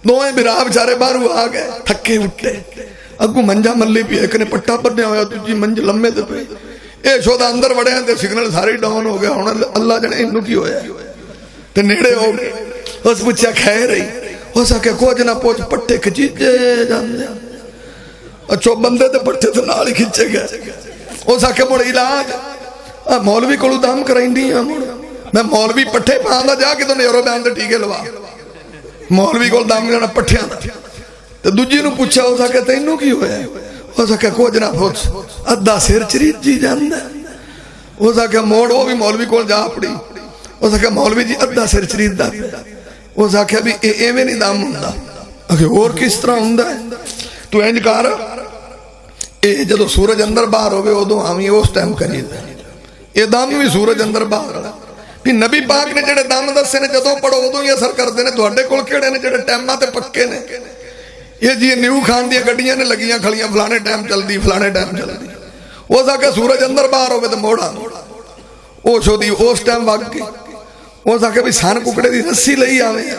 دوویں برا بیچارے باہروں آ گئے تھکے اٹھے، اگوں منجا ملی پی ایک نے پٹا بنیا ہویا دوجی منج لمے تے پئی، اے شو دا اندر وڑے تے سگنل سارے ڈاؤن ہو گیا، ہن اللہ جانے اینوں کی ہویا تے نیڑے ہو گئے، اس پوچھیا خیر رہی، اس آکھے کچھ نہ پوچھ پٹے کھچیجے جاندے، اچھو بندے تے پٹے تے نال ہی کھچے گئے، اس آکھے مڑ علاج مولوی کولو دم کرائندی ہاں، میں مولوی پٹھے پاندا جا کے تو نیرو بیان تے ٹیکے لوا، مولوی کول دم لینا پٹھیاں دا تے دوجی نوں پوچھا، اس آکھے تینوں کی ہویا، اس آکھے کچھ نہ پوچھ ادھا سر چریجی جاندا، اس آکھے موڑ وہ بھی مولوی کول جا پڑی، اس آکھے مولوی جی ادھا سر چریدا پیا، اس آکھے بھی ایویں نہیں دم ہوندا، آکھے اور کس طرح ہوندا ہے، تو انج کر اے جدوں سورج اندر باہر ہوے اودوں آویں اس ٹائم کریدا، یہ دم بھی سورج اندر باہر والا، پھر نبی پاک نے جڑے دم دسے نے جدوں پڑھو اودوں ہی اثر کردے نے، تواڈے کول کیڑے نے جڑے ٹائماں تے پکے نے، یہ جی نیو خان دیاں گڈیاں نے لگیاں کھڑیاں فلانے ٹائم چلدی فلانے ٹائم چلدی، اس آکھے سورج اندر باہر ہوے تے موڑا او شو دی اس ٹائم وگ گئی، اس آکھے بھی سن ککڑے دی رسی لئی آویں،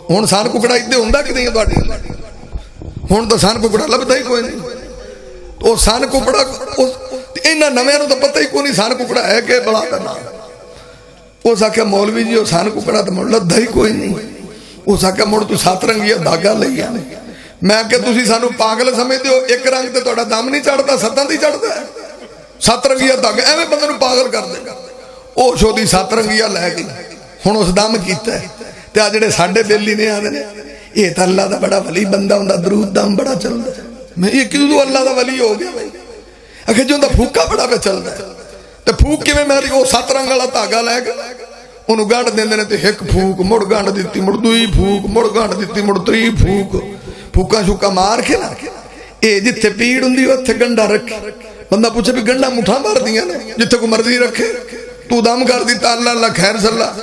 ہن سن ککڑا ادھے ہوندا کہ نہیں تواڈے، ہن تو سن ککڑا لبدا ہی کوئی نہیں، تو سن ککڑا انہاں نویاں نوں تو پتہ ہی کوئی نہیں سن ککڑا ہے کہ بلا دا نام، اس آکھے مولوی جی وہ سن ککڑا تو مڑ لدا ہی کوئی نہیں، اس آکھے مڑ تو 7 رنگیا دھاگا لئی آنے، میں کہ تسی سانو پاگل سمجھدے ہو، ایک رنگ تے تہاڈا دم نہیں چڑھدا 7 دی چڑھدا ہے، 7 رنگیا دھاگا ایویں بندے نوں پاگل کر دے، او شو دی 7 رنگیا لے گئی، ہن اس دم کیتا ہے تے آ جڑے ساڈے بیلی نے آندے نے یہ تے اللہ دا بڑا ولی بندہ ہوندا، درود دم بڑا چلدا ہے، میں یہ کیوں اللہ دا ولی ہو گیا بھائی، آکھے جو ہوندا پھوکا بڑا پہ چلدا ہے، تے پھوک کیویں میری وہ 7 رنگ والا دھاگا لے کے انہوں گنڈ دیندے نے تے ایک پھوک مڑ گنڈ دیتی مڑ دوئی پھوک مڑ گنڈ دیتی مڑ 3 پھوک، پھوکا شوکا مار کے نا اے جتھے پیڑ ہوندی اوتھے گنڈا رکھے، بندہ پوچھے بھی گنڈا مٹھا مار دیاں نے جتھے کو مرضی رکھے، تو دم کر دیتا اللہ اللہ خیر صلاح،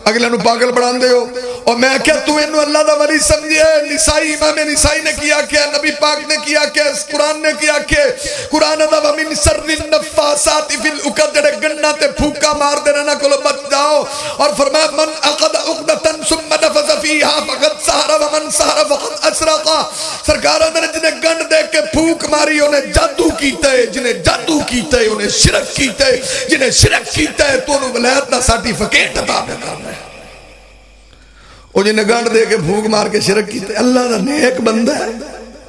اگلے نو پاگل بڑھان دے ہو، اور میں کیا تو انہوں اللہ دا ولی سمجھے، نسائی امام نسائی نے کیا کیا، نبی پاک نے کیا کیا، قرآن نے کیا کیا، قرآن دا وَمِن شَرِّ النَّفَّاثَاتِ فِي الْعُقَدِ، جڑے گنڈا تے پھوکا مار دے رہنا کولو بچ جاؤ، اور فرمایا من عقد عقدۃ ثم نفث فیہا فقد سحر ومن سحر فقد اشرق، سرکار نے جنہیں گنڈ دے کے پھوک ماری انہیں جادو کیتا ہے، جنہیں جادو کیتا ہے انہیں شرک کیتا ہے، جنہیں شرک کیتا ہے تو انہوں ولایت دا سرٹیفکیٹ عطا کرنا ہے، وہ جنہیں گنڈ دے کے پھوک مار کے شرک کیتا ہے، اللہ دا نیک بندہ ہے،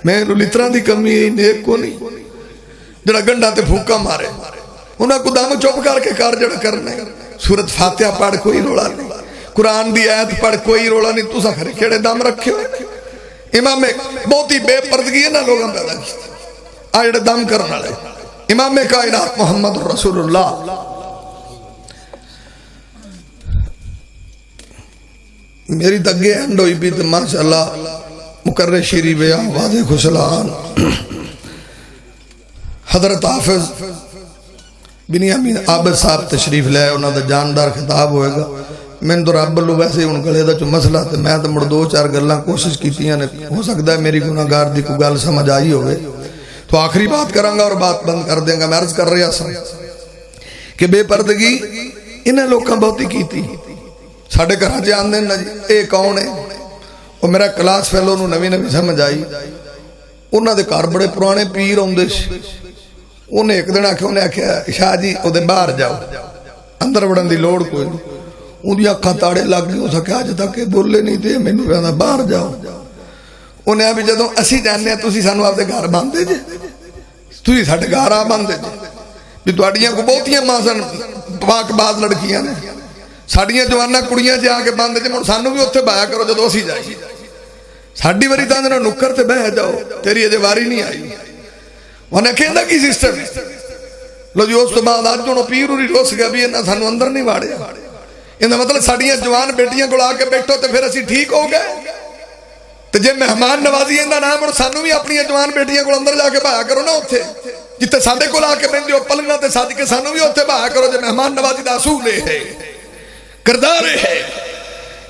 میں لتران دی کمی ہے نیک کو نہیں، جڑا گنڈا تے پھوکا مارے انہاں کو دم چپ کر کے کار جڑا کرنا ہے، سورت فاتحہ پڑھ کوئی رولا نہیں، قرآن دی آیت پڑھ کوئی رولا نہیں، تو سا کھڑے کھڑے دم رکھے ہوئے، امام بہت ہی بے پردگی ہے نا لوگاں پیدا کی، آج جڑے دم کرنا لے، امام کائنات محمد رسول اللہ، میری تگے اینڈ ہوئی بھی تو ماشاءاللہ مقرر شیری بیا واضح خوشلان حضرت حافظ بنیامین عابد صاحب تشریف لے، انہوں دا جاندار خطاب ہوئے گا، میں تو رب لو ویسے ان گلے دا جو مسئلہ تے میں تو مڑ 2-4 گلاں کوشش کیتیاں نے، ہو سکتا ہے میری گناہگار دی کو گل سمجھ آئی ہوئے، تو آخری بات کراں گا اور بات بند کر دیں گا، میں عرض کر رہا سا کہ بے پردگی انہیں لوکاں بہت ہی کیتی، ساڑھے گھر جان دیں نا جی اے کون ہے، وہ میرا کلاس فیلو نو نوی نوی سمجھ آئی، انہاں دے کار بڑے پرانے پیر ہوندے سی، انہیں ایک دن آکھے انہیں آکھے شاہ جی او دے باہر جاؤ، اندر وڑن دی لوڑ کوئی نہیں، ان دی اکھاں تاڑے لگ گئی، اس آکھے آج تک بولے نہیں تے میں نو کہنا باہر جاؤ، انہیں آبی جدوں اسی جاننے ہیں تسی سانو آپ دے گھر باندھے جے، تسی ساڑھے گھر آ باندھے جے، بھی تو اڈیاں کو بہتیاں ماسن پاک باز لڑکیاں نے، ساڑیاں جوانہ کڑیاں جے آگے باندھے جے، مون سانو بھی اتھے بایا کرو جدو اسی جائی، ساڑی وری تاں جنہوں نکر تے بہ جاؤ، تیری اجے واری نہیں آئی، انہیں کہندہ کی سسٹم ہے، لو جی اس تو بعد اج ہوں پیر ہوری روس گیا بھی انہاں سانو اندر نہیں واڑیا یہ مطلب ساڈیاں جوان بیٹیاں کو آ کے بیٹھو تو پھر اسی ٹھیک ہو گئے تو جے مہمان نوازی دا نام ہن سانو بھی اپنی جوان بیٹیاں کو اندر جا کے بہایا کرو نا اوتھے جتے ساڈے کول آ کے بہندے ہو پلنگاں تے سج کے سانو بھی اوتھے بہایا کرو جے مہمان نوازی دا اصول ہے کردار ہے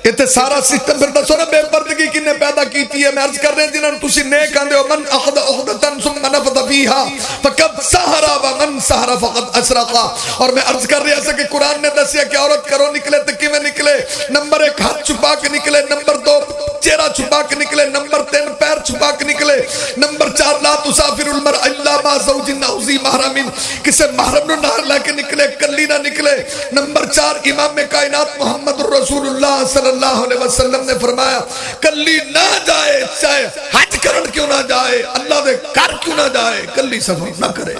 اتنے سارا سسٹم پھر دسو نا بے پردگی کنے پیدا کیتی ہے میں عرض کر رہے ہیں جنہوں تسی نیک آندے ہو من اخذ اخدتن ثم نفذ فیہا فقد سہرا ومن سہرا فقد اسرقا اور میں عرض کر رہا تھا کہ قرآن نے دسیا کہ عورت کرو نکلے تو کیویں نکلے نمبر 1 ہاتھ چھپا کے نکلے نمبر 2 چہرہ چھپا کے نکلے نمبر 3 پیر چھپا کے نکلے نمبر 4 لا تسافر المرء الا مع زوج او ذی محرم کسے محرم نو نہ لے کے نکلے کلی نہ نکلے نمبر 4 امام کائنات محمد رسول اللہ صلی اللہ علیہ وسلم نے فرمایا کلی نہ جائے چاہے حج کرن کیوں نہ جائے اللہ دے کر کیوں نہ جائے کلی سفر نہ کرے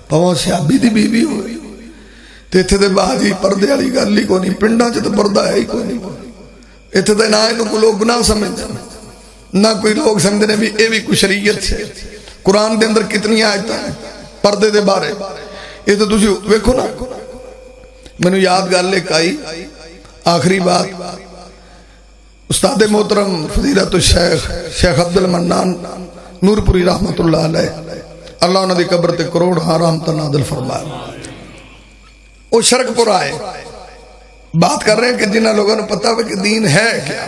پاؤں سیابی دی بی بی ہوئی تیتھے دے باجی پردے والی گل ہی کوئی نہیں پنڈاں چ تے پردہ ہے ہی کوئی نہیں اتنے تو نہ انہوں کو لوگ گناہ سمجھتے ہیں نہ کوئی لوگ سمجھتے ہیں بھی اے بھی کوئی شریعت سے قرآن دے اندر کتنی آیتاں ہیں پردے دے بارے یہ تو تسی ویکھو نا میں نے یاد گل ایک آئی آخری بات استاد محترم فضیلت الشیخ شیخ عبد المنان نور پوری رحمت اللہ علیہ اللہ انہوں نے قبر تے کروڑ حرام تنادل فرمایا وہ شرک پور آئے بات کر رہے ہیں کہ جنہاں لوگوں نے پتا ہے کہ دین ہے کیا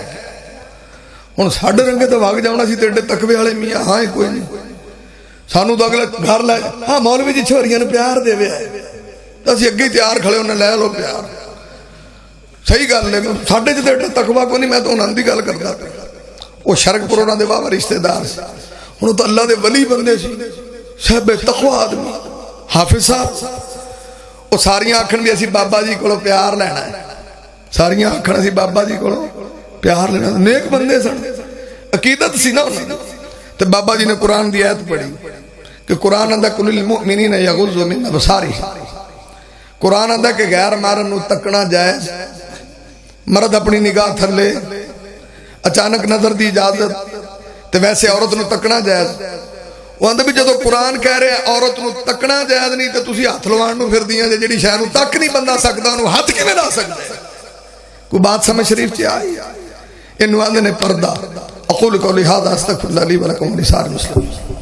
ہن ساڈے رنگے تو واگ جاؤنا سی تیرے تقوی والے میاں ہاں کوئی نہیں سانو تو اگلے گھر لے ہاں مولوی جی چھوڑیاں نے پیار دے وے تو اسی اگے تیار کھڑے انہیں لے لو پیار صحیح گل ہے ساڈے چ تیرے تقوی کو نہیں میں تو انہاں دی گل کردا وہ شرک پور انہاں دے بابا رشتہ دار سی ہن تو اللہ دے ولی بندے سی صاحب تقوی آدمی حافظ صاحب وہ ساریاں آکھن بھی اسی بابا جی کو پیار لینا ہے ساریاں آکھن اسی بابا جی کو پیار لینا نیک بندے سن عقیدت سی نا انہاں تے بابا جی نے قرآن دی آیت پڑھی کہ قرآن آندا کل المؤمنین یغضوا من ابصارہم قرآن آندا کہ غیر محرم نو تکنا جائز مرد اپنی نگاہ تھلے اچانک نظر دی اجازت تے ویسے عورت نو تکنا جائز وہ آندے بھی جدو قرآن کہہ رہے ہیں عورت نو تکنا جائز نہیں تے تسی ہاتھ لوان نو پھر دیاں جڑی شے نو تک نہیں بندہ سکدا انہوں ہاتھ کیویں لا سکدا کوئی بات سمجھ شریف چ آئی انہوں آندے نے پردہ اقول قولی ھذا استغفر اللہ لی ولکم ولسائر المسلمین